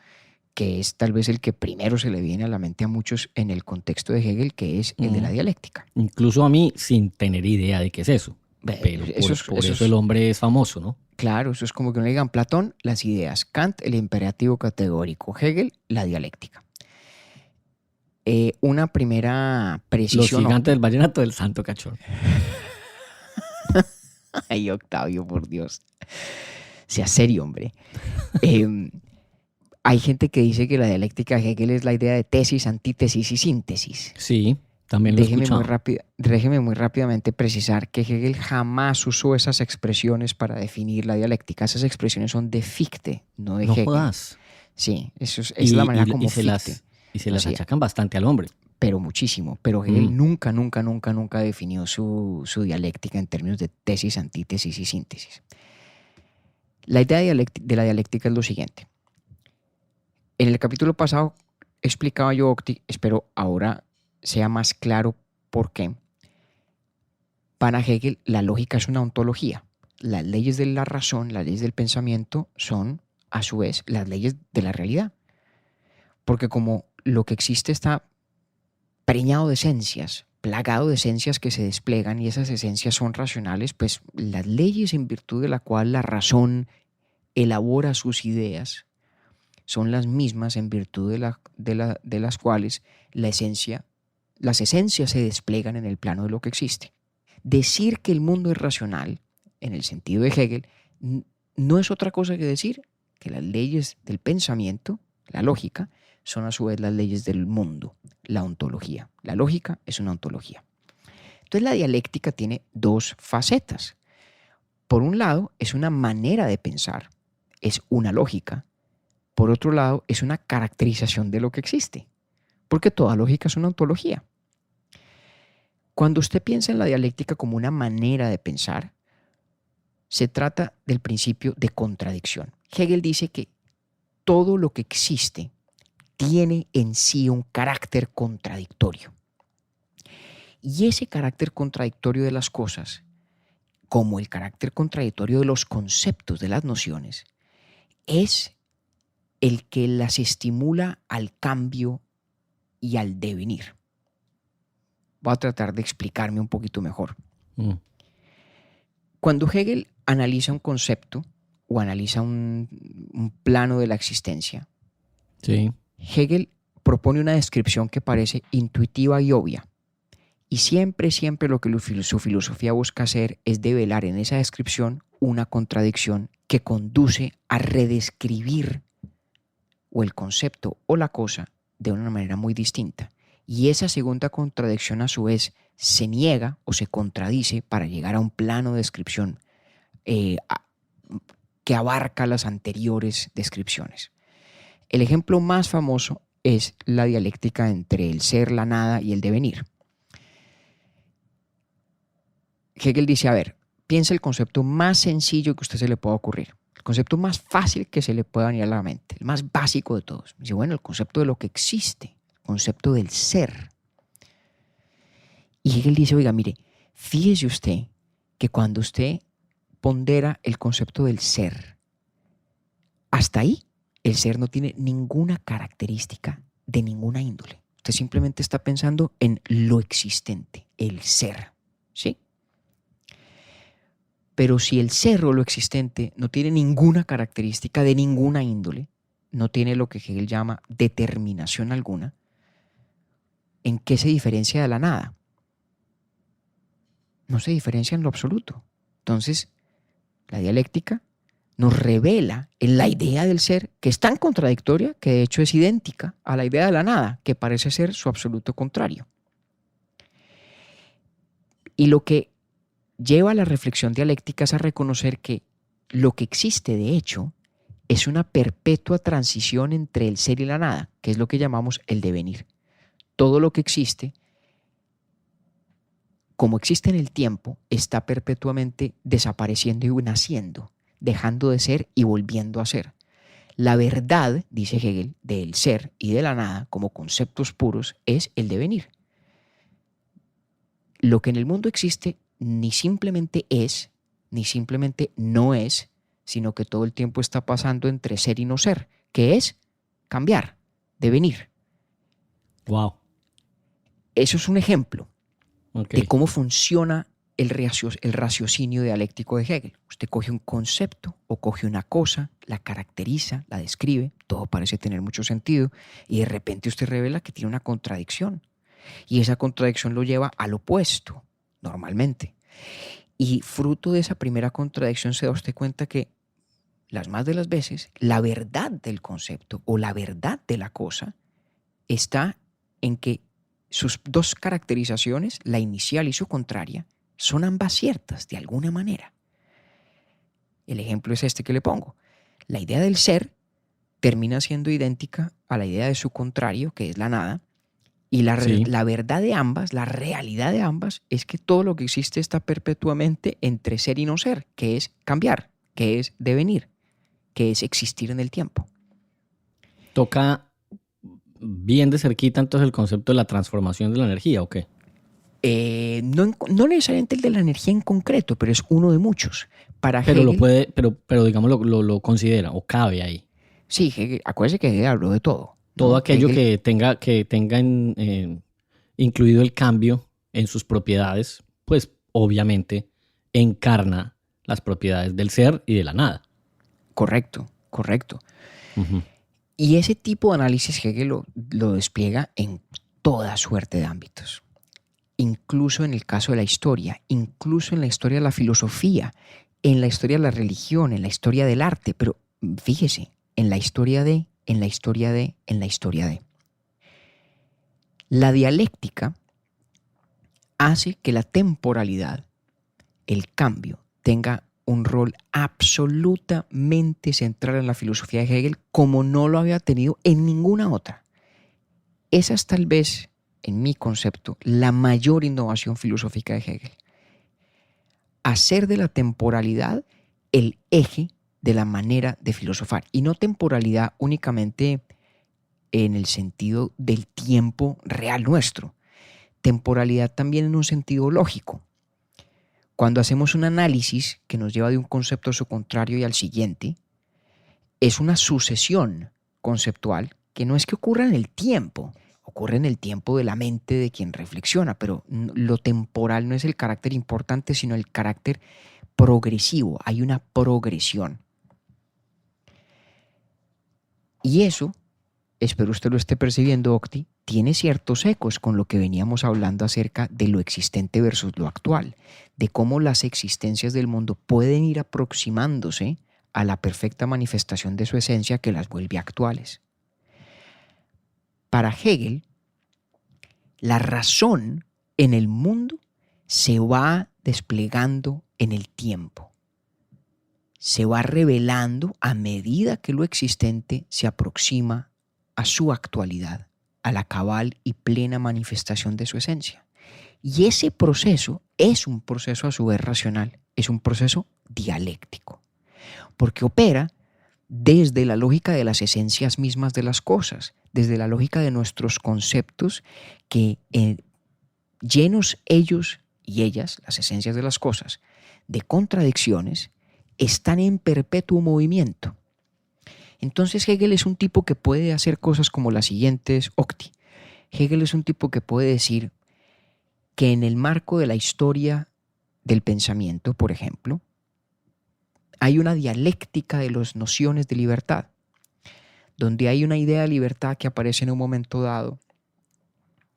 que es tal vez el que primero se le viene a la mente a muchos en el contexto de Hegel, que es el de la dialéctica. Incluso a mí, sin tener idea de qué es eso. Pero por eso el hombre es famoso, ¿no? Claro, eso es como que uno le digan Platón, las ideas, Kant, el imperativo categórico, Hegel, la dialéctica. Una primera Los precisión. gigantes del vallenato del santo cachorro. Ay, Octavio, por Dios. Sea serio, hombre. Hay gente que dice que la dialéctica de Hegel es la idea de tesis, antítesis y síntesis. Sí, también lo he escuchado. Déjeme muy rápidamente precisar que Hegel jamás usó esas expresiones para definir la dialéctica. Esas expresiones son de Fichte, no de Hegel. No jodas. Sí, es la manera como se Fichte. las achacan bastante al hombre. Pero muchísimo. Pero Hegel nunca definió su dialéctica en términos de tesis, antítesis y síntesis. La idea de la dialéctica es lo siguiente. En el capítulo pasado explicaba yo, Octi, espero ahora sea más claro por qué. Para Hegel, la lógica es una ontología. Las leyes de la razón, las leyes del pensamiento son, a su vez, las leyes de la realidad. Porque como lo que existe está preñado de esencias, plagado de esencias que se despliegan y esas esencias son racionales, pues las leyes en virtud de la cual la razón elabora sus ideas son las mismas en virtud de las cuales las esencias se despliegan en el plano de lo que existe. Decir que el mundo es racional, en el sentido de Hegel, no es otra cosa que decir que las leyes del pensamiento, la lógica, son a su vez las leyes del mundo, la ontología. La lógica es una ontología. Entonces la dialéctica tiene dos facetas. Por un lado, es una manera de pensar, es una lógica. Por otro lado, es una caracterización de lo que existe, porque toda lógica es una ontología. Cuando usted piensa en la dialéctica como una manera de pensar, se trata del principio de contradicción. Hegel dice que todo lo que existe tiene en sí un carácter contradictorio. Y ese carácter contradictorio de las cosas, como el carácter contradictorio de los conceptos, de las nociones, es el que las estimula al cambio y al devenir. Voy a tratar de explicarme un poquito mejor. Cuando Hegel analiza un concepto o analiza un plano de la existencia, sí, Hegel propone una descripción que parece intuitiva y obvia. Y siempre lo que su filosofía busca hacer es develar en esa descripción una contradicción que conduce a redescribir o el concepto o la cosa de una manera muy distinta. Y esa segunda contradicción a su vez se niega o se contradice para llegar a un plano de descripción que abarca las anteriores descripciones. El ejemplo más famoso es la dialéctica entre el ser, la nada y el devenir. Hegel dice, a ver, piensa el concepto más sencillo que a usted se le pueda ocurrir, el concepto más fácil que se le pueda venir a la mente, el más básico de todos. Dice, bueno, el concepto de lo que existe, el concepto del ser. Y Hegel dice, oiga, mire, fíjese usted que cuando usted pondera el concepto del ser, hasta ahí el ser no tiene ninguna característica de ninguna índole. Usted simplemente está pensando en lo existente, el ser, ¿sí? Pero si el ser o lo existente no tiene ninguna característica de ninguna índole, no tiene lo que Hegel llama determinación alguna, ¿en qué se diferencia de la nada? No se diferencia en lo absoluto. Entonces, la dialéctica nos revela en la idea del ser, que es tan contradictoria que de hecho es idéntica a la idea de la nada, que parece ser su absoluto contrario. Y lo que lleva a la reflexión dialéctica es a reconocer que lo que existe de hecho es una perpetua transición entre el ser y la nada, que es lo que llamamos el devenir. Todo lo que existe, como existe en el tiempo, está perpetuamente desapareciendo y naciendo, dejando de ser y volviendo a ser. La verdad, dice Hegel, del ser y de la nada como conceptos puros es el devenir. Lo que en el mundo existe ni simplemente es, ni simplemente no es, sino que todo el tiempo está pasando entre ser y no ser, que es cambiar, devenir. Wow. Eso es un ejemplo Okay. de cómo funciona el raciocinio dialéctico de Hegel. Usted coge un concepto o coge una cosa, la caracteriza, la describe, todo parece tener mucho sentido y de repente usted revela que tiene una contradicción y esa contradicción lo lleva al opuesto, normalmente. Y fruto de esa primera contradicción se da usted cuenta que las más de las veces la verdad del concepto o la verdad de la cosa está en que sus dos caracterizaciones, la inicial y su contraria, son ambas ciertas de alguna manera. El ejemplo es este que le pongo. La idea del ser termina siendo idéntica a la idea de su contrario, que es la nada, y la verdad de ambas, la realidad de ambas, es que todo lo que existe está perpetuamente entre ser y no ser, que es cambiar, que es devenir, que es existir en el tiempo. Toca bien de cerquita entonces el concepto de la transformación de la energía, ¿o qué? No necesariamente el de la energía en concreto, pero es uno de muchos. Para Pero Hegel, lo puede, pero digamos lo considera o cabe ahí. Sí, Hegel, acuérdese que Hegel habló de todo. Todo ¿no? aquello Hegel, que tenga incluido el cambio en sus propiedades, pues obviamente encarna las propiedades del ser y de la nada. correcto. Uh-huh. Y ese tipo de análisis Hegel lo despliega en toda suerte de ámbitos. Incluso en el caso de la historia, incluso en la historia de la filosofía, en la historia de la religión, en la historia del arte, pero fíjese, en la historia de. La dialéctica hace que la temporalidad, el cambio, tenga un rol absolutamente central en la filosofía de Hegel como no lo había tenido en ninguna otra. Esa es tal vez, en mi concepto, la mayor innovación filosófica de Hegel. Hacer de la temporalidad el eje de la manera de filosofar. Y no temporalidad únicamente en el sentido del tiempo real nuestro. Temporalidad también en un sentido lógico. Cuando hacemos un análisis que nos lleva de un concepto a su contrario y al siguiente, es una sucesión conceptual que no es que ocurra en el tiempo, ocurre en el tiempo de la mente de quien reflexiona, pero lo temporal no es el carácter importante, sino el carácter progresivo. Hay una progresión. Y eso, espero usted lo esté percibiendo, Octi, tiene ciertos ecos con lo que veníamos hablando acerca de lo existente versus lo actual, de cómo las existencias del mundo pueden ir aproximándose a la perfecta manifestación de su esencia que las vuelve actuales. Para Hegel, la razón en el mundo se va desplegando en el tiempo. Se va revelando a medida que lo existente se aproxima a su actualidad, a la cabal y plena manifestación de su esencia. Y ese proceso es un proceso a su vez racional, es un proceso dialéctico, porque opera desde la lógica de las esencias mismas de las cosas, desde la lógica de nuestros conceptos que llenos ellos y ellas, las esencias de las cosas, de contradicciones, están en perpetuo movimiento. Entonces Hegel es un tipo que puede hacer cosas como las siguientes, Octi. Hegel es un tipo que puede decir que en el marco de la historia del pensamiento, por ejemplo, hay una dialéctica de las nociones de libertad, donde hay una idea de libertad que aparece en un momento dado,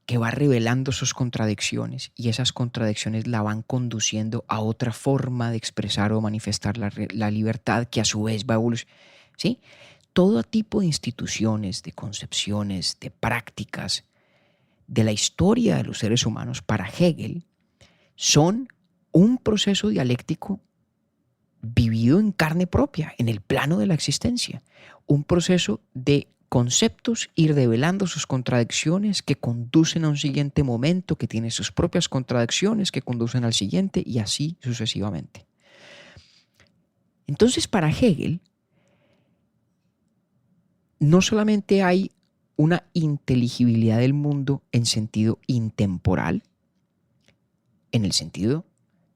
que va revelando sus contradicciones y esas contradicciones la van conduciendo a otra forma de expresar o manifestar la libertad que a su vez va evolucionando. ¿Sí? Todo tipo de instituciones, de concepciones, de prácticas de la historia de los seres humanos para Hegel son un proceso dialéctico vivido en carne propia, en el plano de la existencia, un proceso de conceptos ir revelando sus contradicciones que conducen a un siguiente momento que tiene sus propias contradicciones que conducen al siguiente y así sucesivamente. Entonces, para Hegel, no solamente hay una inteligibilidad del mundo en sentido intemporal, en el sentido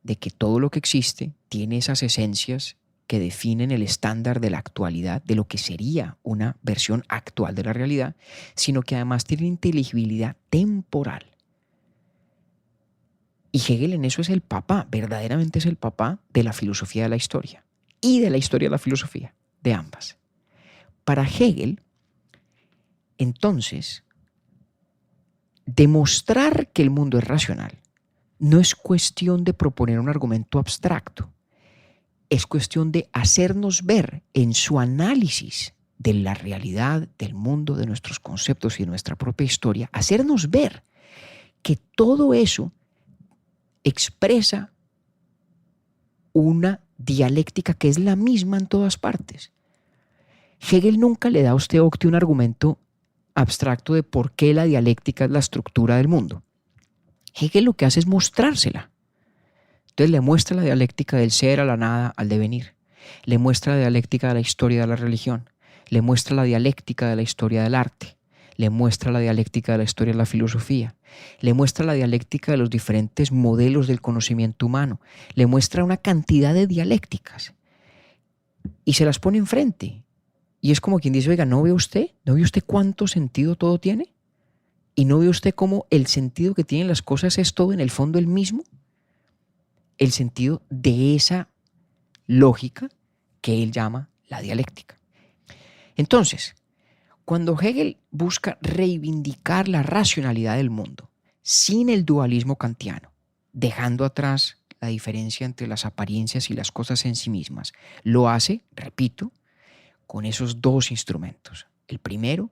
de que todo lo que existe tiene esas esencias que definen el estándar de la actualidad, de lo que sería una versión actual de la realidad, sino que además tiene inteligibilidad temporal. Y Hegel en eso es el papá, verdaderamente es el papá de la filosofía de la historia y de la historia de la filosofía, de ambas. Para Hegel, entonces, demostrar que el mundo es racional no es cuestión de proponer un argumento abstracto, es cuestión de hacernos ver en su análisis de la realidad, del mundo, de nuestros conceptos y de nuestra propia historia, hacernos ver que todo eso expresa una dialéctica que es la misma en todas partes. Hegel nunca le da a usted, Octi, un argumento abstracto de por qué la dialéctica es la estructura del mundo. Hegel lo que hace es mostrársela. Entonces le muestra la dialéctica del ser a la nada al devenir. Le muestra la dialéctica de la historia de la religión. Le muestra la dialéctica de la historia del arte. Le muestra la dialéctica de la historia de la filosofía. Le muestra la dialéctica de los diferentes modelos del conocimiento humano. Le muestra una cantidad de dialécticas. Y se las pone enfrente. Y es como quien dice, oiga, ¿no ve usted cuánto sentido todo tiene? ¿Y no ve usted cómo el sentido que tienen las cosas es todo en el fondo el mismo? El sentido de esa lógica que él llama la dialéctica. Entonces, cuando Hegel busca reivindicar la racionalidad del mundo sin el dualismo kantiano, dejando atrás la diferencia entre las apariencias y las cosas en sí mismas, lo hace, repito, con esos dos instrumentos. El primero,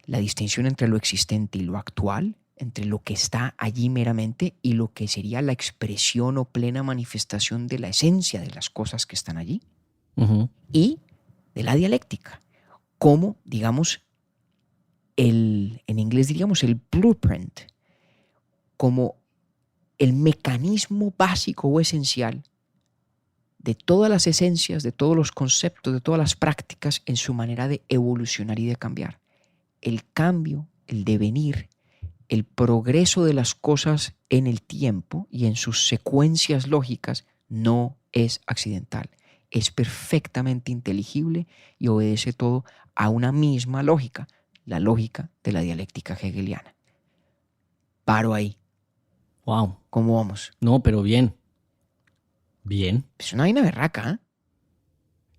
la distinción entre lo existente y lo actual, entre lo que está allí meramente y lo que sería la expresión o plena manifestación de la esencia de las cosas que están allí. Uh-huh. Y de la dialéctica, como, digamos, en inglés diríamos el blueprint, como el mecanismo básico o esencial de todas las esencias, de todos los conceptos, de todas las prácticas en su manera de evolucionar y de cambiar. El cambio, el devenir, el progreso de las cosas en el tiempo y en sus secuencias lógicas no es accidental, es perfectamente inteligible y obedece todo a una misma lógica, la lógica de la dialéctica hegeliana. Paro ahí. Wow. ¿Cómo vamos? No, pero bien. Bien. Es una vaina berraca, ¿eh?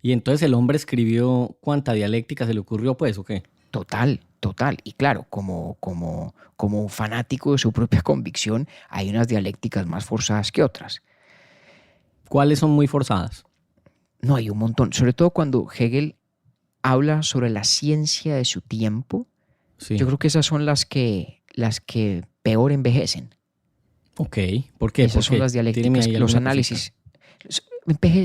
Y entonces el hombre escribió cuánta dialéctica se le ocurrió, pues, ¿o qué? Total. Y claro, como fanático de su propia convicción, hay unas dialécticas más forzadas que otras. ¿Cuáles son muy forzadas? No, hay un montón. Sobre todo cuando Hegel habla sobre la ciencia de su tiempo Sí. Yo creo que esas son las que peor envejecen. Ok, ¿por qué? Esas ¿Por son qué? las Tíreme dialécticas, ahí los alguna análisis.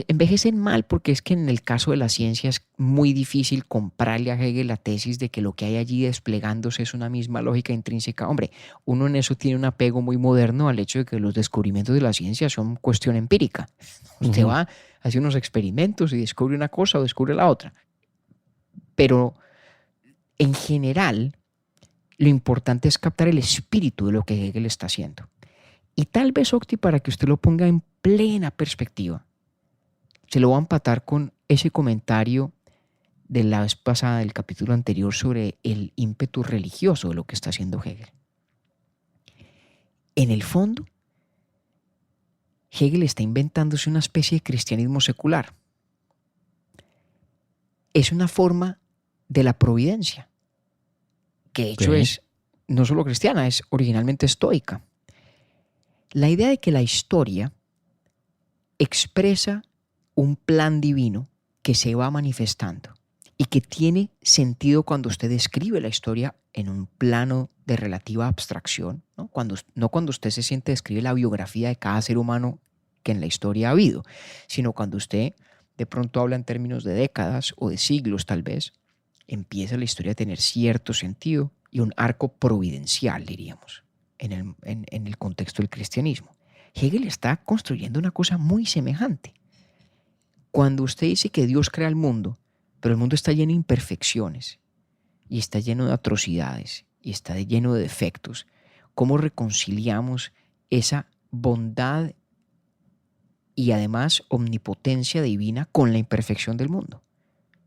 Envejecen mal porque es que en el caso de la ciencia es muy difícil comprarle a Hegel la tesis de que lo que hay allí desplegándose es una misma lógica intrínseca. Hombre, uno en eso tiene un apego muy moderno al hecho de que los descubrimientos de la ciencia son cuestión empírica. Usted Ujú. va, hace unos experimentos y descubre una cosa o descubre la otra. Pero en general, lo importante es captar el espíritu de lo que Hegel está haciendo. Y tal vez, Octi, para que usted lo ponga en plena perspectiva, se lo voy a empatar con ese comentario de la vez pasada, del capítulo anterior, sobre el ímpetu religioso de lo que está haciendo Hegel. En el fondo, Hegel está inventándose una especie de cristianismo secular. Es una forma de la providencia, que de hecho Ok. es no solo cristiana, es originalmente estoica. La idea de que la historia expresa un plan divino que se va manifestando y que tiene sentido cuando usted describe la historia en un plano de relativa abstracción, ¿no? Cuando usted se siente describe la biografía de cada ser humano que en la historia ha habido, sino cuando usted de pronto habla en términos de décadas o de siglos tal vez, empieza la historia a tener cierto sentido y un arco providencial, diríamos, en el contexto del cristianismo. Hegel está construyendo una cosa muy semejante. Cuando usted dice que Dios crea el mundo, pero el mundo está lleno de imperfecciones y está lleno de atrocidades y está lleno de defectos, ¿cómo reconciliamos esa bondad y además omnipotencia divina con la imperfección del mundo?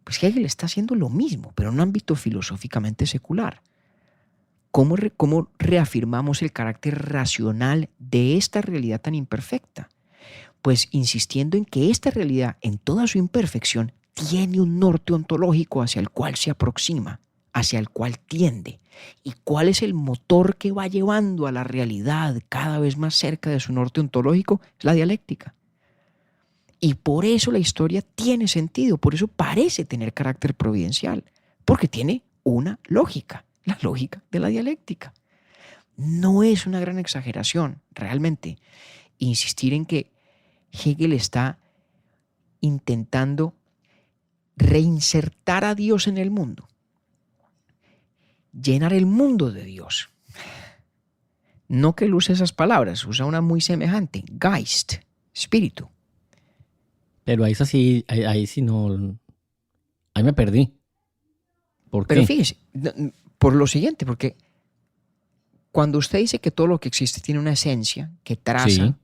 Pues Hegel está haciendo lo mismo, pero en un ámbito filosóficamente secular. ¿Cómo reafirmamos el carácter racional de esta realidad tan imperfecta? Pues insistiendo en que esta realidad, en toda su imperfección, tiene un norte ontológico hacia el cual se aproxima, hacia el cual tiende. ¿Y cuál es el motor que va llevando a la realidad cada vez más cerca de su norte ontológico? Es la dialéctica. Y por eso la historia tiene sentido, por eso parece tener carácter providencial, porque tiene una lógica, la lógica de la dialéctica. No es una gran exageración, realmente, insistir en que Hegel está intentando reinsertar a Dios en el mundo, llenar el mundo de Dios. No que él use esas palabras, usa una muy semejante, Geist, espíritu. Pero ahí sí no. Ahí me perdí. ¿Por Pero qué? fíjese, por lo siguiente, porque cuando usted dice que todo lo que existe tiene una esencia que traza un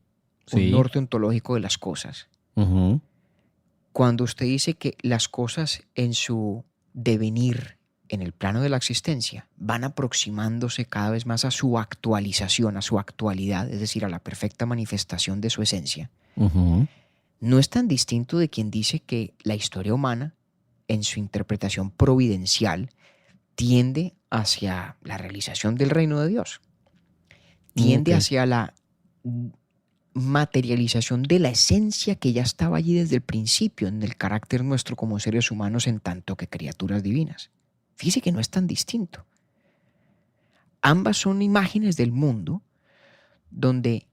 Sí. norte ontológico de las cosas, Ujú. cuando usted dice que las cosas en su devenir, en el plano de la existencia, van aproximándose cada vez más a su actualización, a su actualidad, es decir, a la perfecta manifestación de su esencia, Ujú. no es tan distinto de quien dice que la historia humana, en su interpretación providencial, tiende hacia la realización del reino de Dios, tiende Ok. hacia la materialización de la esencia que ya estaba allí desde el principio en el carácter nuestro como seres humanos en tanto que criaturas divinas. Fíjese que no es tan distinto. Ambas son imágenes del mundo donde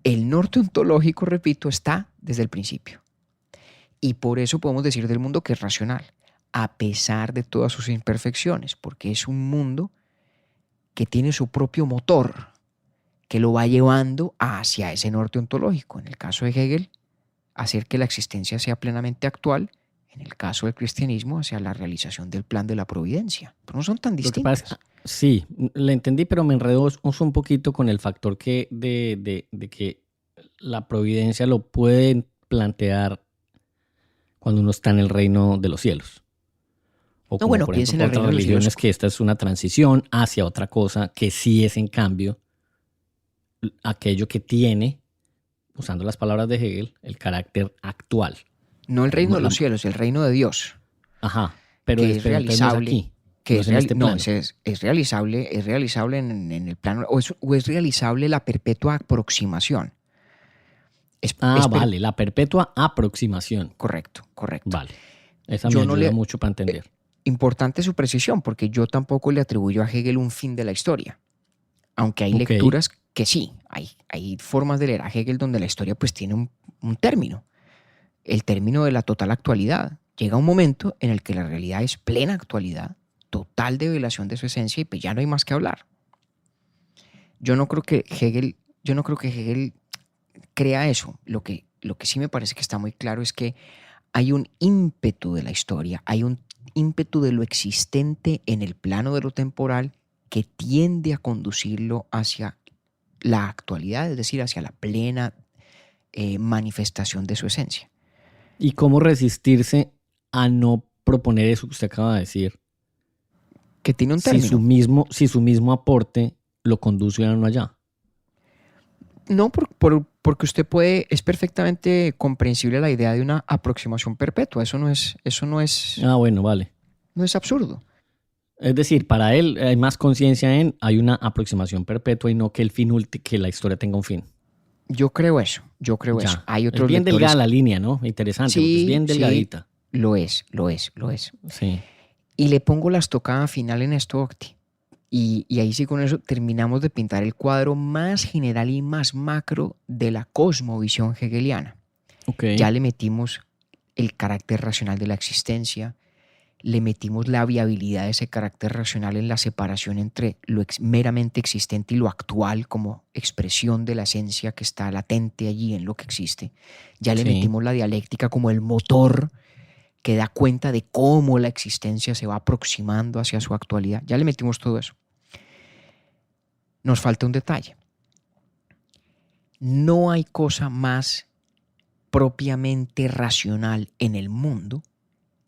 el norte ontológico, repito, está desde el principio. Y por eso podemos decir del mundo que es racional, a pesar de todas sus imperfecciones, porque es un mundo que tiene su propio motor, que lo va llevando hacia ese norte ontológico. En el caso de Hegel, hacer que la existencia sea plenamente actual. En el caso del cristianismo, hacia la realización del plan de la providencia. Pero no son tan Lo que distintas. pasa, sí, le entendí, pero me enredó un poquito con el factor de que la providencia lo pueden plantear cuando uno está en el reino de los cielos. O No, como bueno, por piensa ejemplo en el otras reino de los religiones cielos. que esta es una transición hacia otra cosa que sí es en cambio aquello que tiene, usando las palabras de Hegel, el carácter actual. No el reino de La- los cielos, el reino de Dios, Ajá, pero que es pero entonces no es realizable. aquí, Que no es, es en este no, plano. es realizable en el plano, o es realizable la perpetua aproximación. Vale, la perpetua aproximación. Correcto. Vale, esa me Yo no ayuda le, mucho para entender. importante su precisión, porque yo tampoco le atribuyo a Hegel un fin de la historia. Aunque hay Ok. lecturas que sí, hay formas de leer a Hegel donde la historia pues tiene un término, el término de la total actualidad. Llega un momento en el que la realidad es plena actualidad, total develación de su esencia y pues ya no hay más que hablar. Yo no creo que Hegel crea eso. Lo que sí me parece que está muy claro es que hay un ímpetu de la historia, hay un ímpetu de lo existente en el plano de lo temporal que tiende a conducirlo hacia la actualidad, es decir, hacia la plena manifestación de su esencia. ¿Y cómo resistirse a no proponer eso que usted acaba de decir? Que tiene un Si término. si su mismo aporte lo conduce a no allá. No, porque usted es perfectamente comprensible la idea de una aproximación perpetua. Eso no es Ah, bueno, vale. absurdo. Es decir, para él hay más conciencia hay una aproximación perpetua y no que que la historia tenga un fin. Yo creo eso. Ya. Hay Es otros bien delgada lectores. la línea, ¿no? Interesante, porque es bien Sí, delgadita. lo es. Sí. Y le pongo la estocada final en esto, Octi. Y ahí sí con eso terminamos de pintar el cuadro más general y más macro de la cosmovisión hegeliana. Ok. Ya le metimos el carácter racional de la existencia, le metimos la viabilidad de ese carácter racional en la separación entre lo meramente existente y lo actual como expresión de la esencia que está latente allí en lo que existe. Ya le Sí. metimos la dialéctica como el motor que da cuenta de cómo la existencia se va aproximando hacia su actualidad. Ya le metimos todo eso. Nos falta un detalle. No hay cosa más propiamente racional en el mundo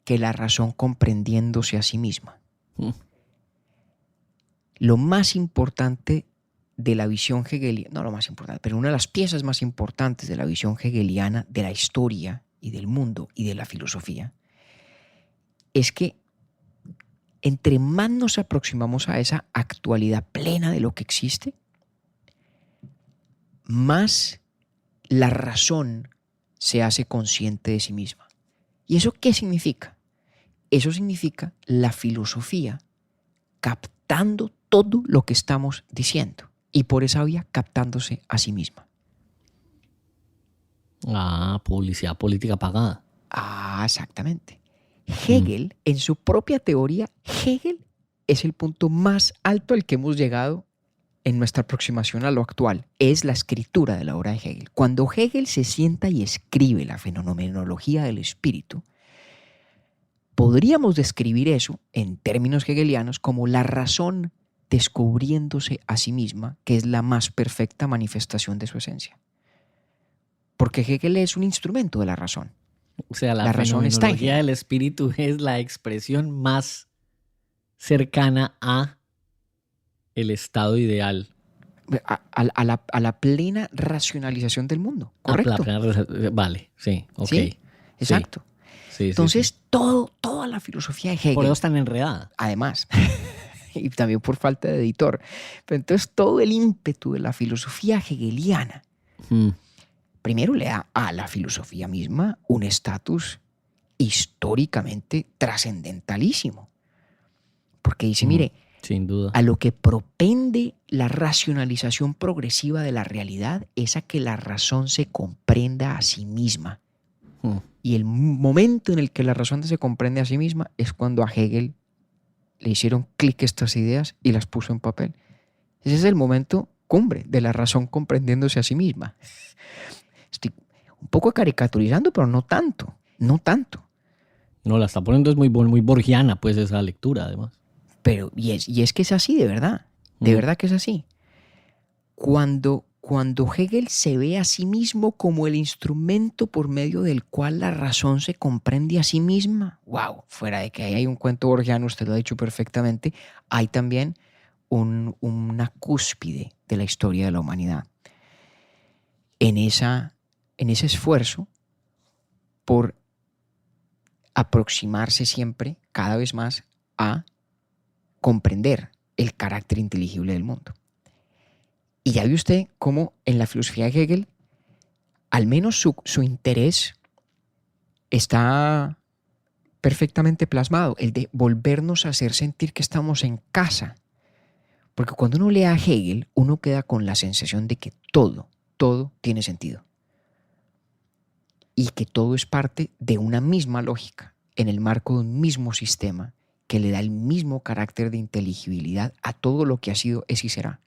que la razón comprendiéndose a sí misma. Mm. Lo más importante de la visión hegeliana, no lo más importante, pero una de las piezas más importantes de la visión hegeliana de la historia y del mundo y de la filosofía es que entre más nos aproximamos a esa actualidad plena de lo que existe, más la razón se hace consciente de sí misma. ¿Y eso qué significa? Eso significa la filosofía captando todo lo que estamos diciendo y por esa vía captándose a sí misma. Ah, publicidad política pagada. Ah, exactamente. Hegel, en su propia teoría, Hegel es el punto más alto al que hemos llegado en nuestra aproximación a lo actual. Es la escritura de la obra de Hegel. Cuando Hegel se sienta y escribe la fenomenología del espíritu, podríamos describir eso en términos hegelianos como la razón descubriéndose a sí misma, que es la más perfecta manifestación de su esencia. Porque Hegel es un instrumento de la razón. O sea, la razón está en fenomenología Hegel. del espíritu es la expresión más cercana a el estado ideal. A la plena racionalización del mundo, ¿correcto? Vale, sí, ok. Sí, exacto. Sí, Entonces, sí. toda la filosofía de Hegel, Por eso es tan enredada. además, y también por falta de editor, pero entonces todo el ímpetu de la filosofía hegeliana, primero le da a la filosofía misma un estatus históricamente trascendentalísimo. Porque dice, mire, sin duda. a lo que propende la racionalización progresiva de la realidad es a que la razón se comprenda a sí misma. Y el momento en el que la razón se comprende a sí misma es cuando a Hegel le hicieron clic estas ideas y las puso en papel. Ese es el momento cumbre de la razón comprendiéndose a sí misma. Estoy un poco caricaturizando, pero no tanto. No, la está poniendo es muy borgiana, pues, esa lectura, además. Pero, y es que es así, de verdad. De verdad que es así. Cuando Hegel se ve a sí mismo como el instrumento por medio del cual la razón se comprende a sí misma, wow, fuera de que ahí hay un cuento borgiano, usted lo ha dicho perfectamente, hay también una cúspide de la historia de la humanidad. En ese esfuerzo por aproximarse siempre, cada vez más, a comprender el carácter inteligible del mundo. Y ya ve usted cómo en la filosofía de Hegel, al menos su interés está perfectamente plasmado, el de volvernos a hacer sentir que estamos en casa. Porque cuando uno lee a Hegel, uno queda con la sensación de que todo tiene sentido. Y que todo es parte de una misma lógica, en el marco de un mismo sistema que le da el mismo carácter de inteligibilidad a todo lo que ha sido, es y será.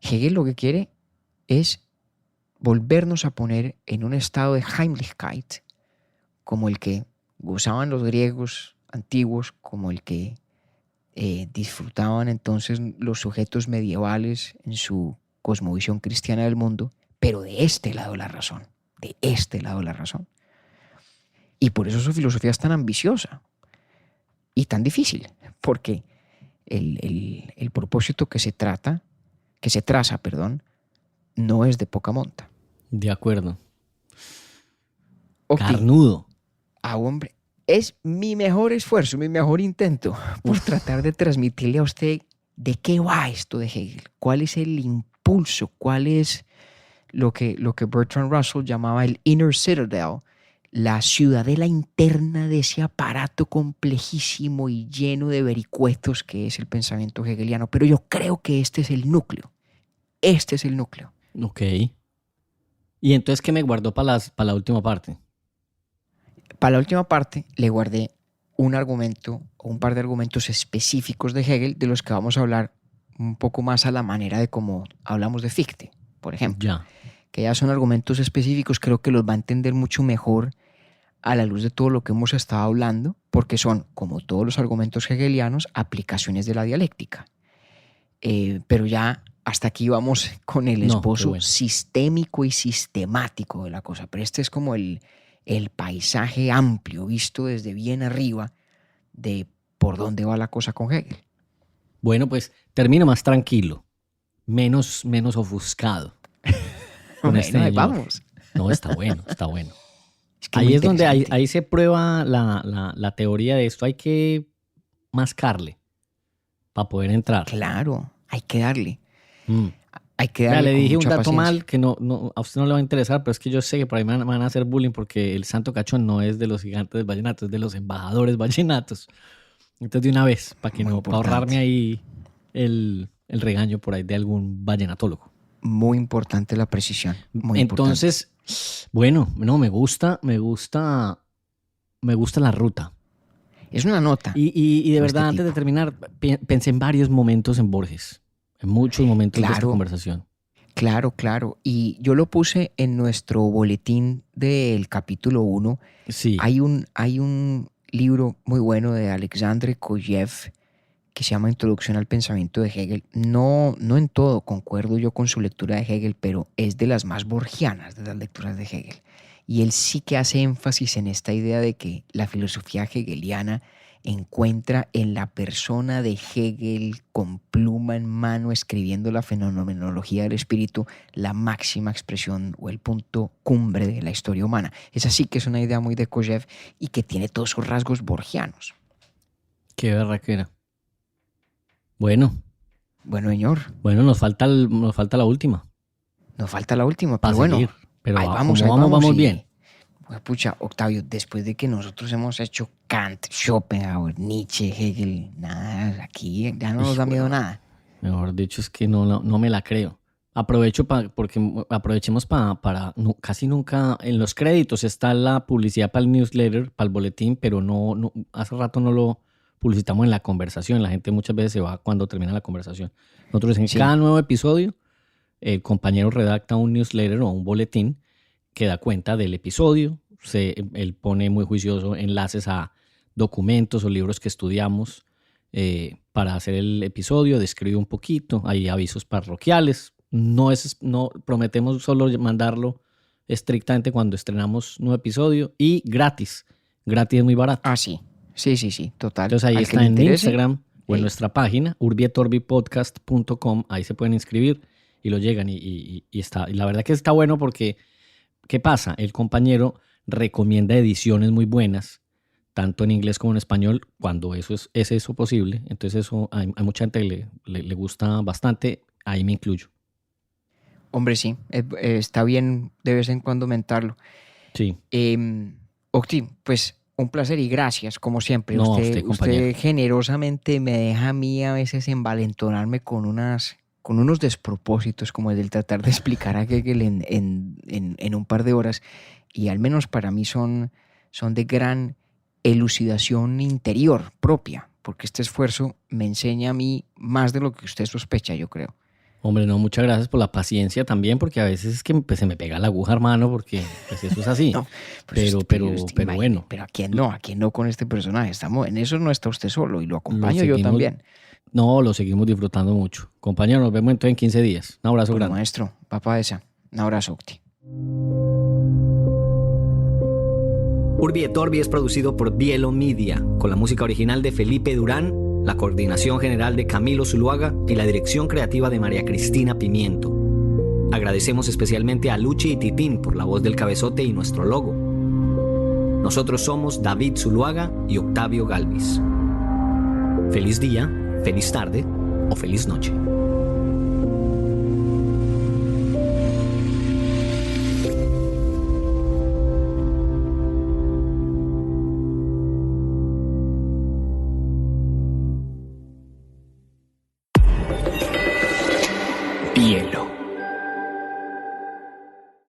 Hegel lo que quiere es volvernos a poner en un estado de Heimlichkeit, como el que gozaban los griegos antiguos, como el que disfrutaban entonces los sujetos medievales en su cosmovisión cristiana del mundo, pero de este lado de la razón, Y por eso su filosofía es tan ambiciosa y tan difícil, porque el propósito que se traza, no es de poca monta. De acuerdo. Ok. Carnudo. Hombre, es mi mejor esfuerzo, mi mejor intento por tratar de transmitirle a usted de qué va esto de Hegel, cuál es el impulso, cuál es lo que Bertrand Russell llamaba el inner citadel, la ciudadela interna de ese aparato complejísimo y lleno de vericuetos que es el pensamiento hegeliano. Pero yo creo que este es el núcleo. Ok. ¿Y entonces qué me guardó para la última parte? Para la última parte le guardé un argumento o un par de argumentos específicos de Hegel de los que vamos a hablar un poco más a la manera de cómo hablamos de Fichte, por ejemplo. Ya. Que ya son argumentos específicos, creo que los va a entender mucho mejor a la luz de todo lo que hemos estado hablando, porque son, como todos los argumentos hegelianos, aplicaciones de la dialéctica. Pero ya hasta aquí vamos con el esbozo sistémico y sistemático de la cosa. Pero este es como el paisaje amplio, visto desde bien arriba, de por dónde va la cosa con Hegel. Bueno, pues termino más tranquilo, menos ofuscado. Bueno, vamos. No, está bueno, está bueno. Es que ahí muy es donde interesante. ahí se prueba la teoría de esto. Hay que mascarle para poder entrar. Claro, hay que darle. Mm. Hay que Ya darle le con dije un mucha dato paciencia. mal que no, a usted no le va a interesar, pero es que yo sé que por ahí me van a hacer bullying porque el Santo Cachón no es de los gigantes del vallenato, es de los embajadores vallenatos. Entonces de una vez, para que Muy no, para importante. ahorrarme ahí el regaño por ahí de algún vallenatólogo. Muy importante la precisión. Muy importante. Entonces, bueno, no, me gusta la ruta. Es una nota. Y de a verdad, este antes de tipo. terminar, pensé en varios momentos en Borges, en muchos momentos de esta Claro. conversación. Claro. Y yo lo puse en nuestro boletín del capítulo 1. Sí, Hay un libro muy bueno de Alexandre Kojev que se llama Introducción al Pensamiento de Hegel. No en todo concuerdo yo con su lectura de Hegel, pero es de las más borgianas de las lecturas de Hegel. Y él sí que hace énfasis en esta idea de que la filosofía hegeliana encuentra en la persona de Hegel con pluma en mano escribiendo la fenomenología del espíritu la máxima expresión o el punto cumbre de la historia humana. Esa sí que es una idea muy de Kojev y que tiene todos sus rasgos borgianos. qué berraquera. Bueno, Bueno, señor, nos falta la última. nos falta la última, Para pero bueno, seguir. Pero ahí vamos y- bien. Pues, pucha, Octavio, después de que nosotros hemos hecho Kant, Schopenhauer, Nietzsche, Hegel, nada, aquí ya no nos da miedo nada. Mejor dicho, es que no me la creo. Aprovechemos para casi nunca en los créditos está la publicidad para el newsletter, para el boletín, pero no hace rato no lo publicitamos en la conversación. La gente muchas veces se va cuando termina la conversación. Nosotros en Sí. cada nuevo episodio, el compañero redacta un newsletter o un boletín que da cuenta del episodio. Él pone muy juicioso enlaces a documentos o libros que estudiamos para hacer el episodio, describe un poquito, hay avisos parroquiales. No prometemos solo mandarlo estrictamente cuando estrenamos un nuevo episodio y gratis. Gratis es muy barato. Ah, sí, total. Entonces ahí Al que está le en interese, Instagram o en sí. nuestra página, urbietorbipodcast.com. Ahí se pueden inscribir y lo llegan y está. Y la verdad que está bueno porque, ¿qué pasa? El compañero recomienda ediciones muy buenas, tanto en inglés como en español, cuando eso es eso posible. Entonces eso hay mucha gente que le gusta bastante, ahí me incluyo. Hombre, sí, está bien de vez en cuando mentarlo. Sí. Octi, pues un placer y gracias, como siempre. No, a Usted, usted, compañero. usted generosamente me deja a mí a veces envalentonarme con unos despropósitos como el del tratar de explicar a Hegel en un par de horas. Y al menos para mí son de gran elucidación interior propia, porque este esfuerzo me enseña a mí más de lo que usted sospecha, yo creo. Hombre, no, muchas gracias por la paciencia también, porque a veces es que pues, se me pega la aguja, hermano, porque pues, eso es así. No, pero bueno, Pero a quién no con este personaje. Estamos, en eso no está usted solo y lo lo acompaño yo seguimos, también. no, lo seguimos disfrutando mucho. Compañero, nos vemos entonces en 15 días. Un abrazo Bueno, grande. maestro, papá esa. Un abrazo, Octi. Urbi et Orbi es producido por Bielo Media, con la música original de Felipe Durán, la coordinación general de Camilo Zuluaga y la dirección creativa de María Cristina Pimiento. Agradecemos especialmente a Luchi y Titín por la voz del cabezote y nuestro logo. Nosotros somos David Zuluaga y Octavio Galvis. Feliz día, feliz tarde o feliz noche. Hielo.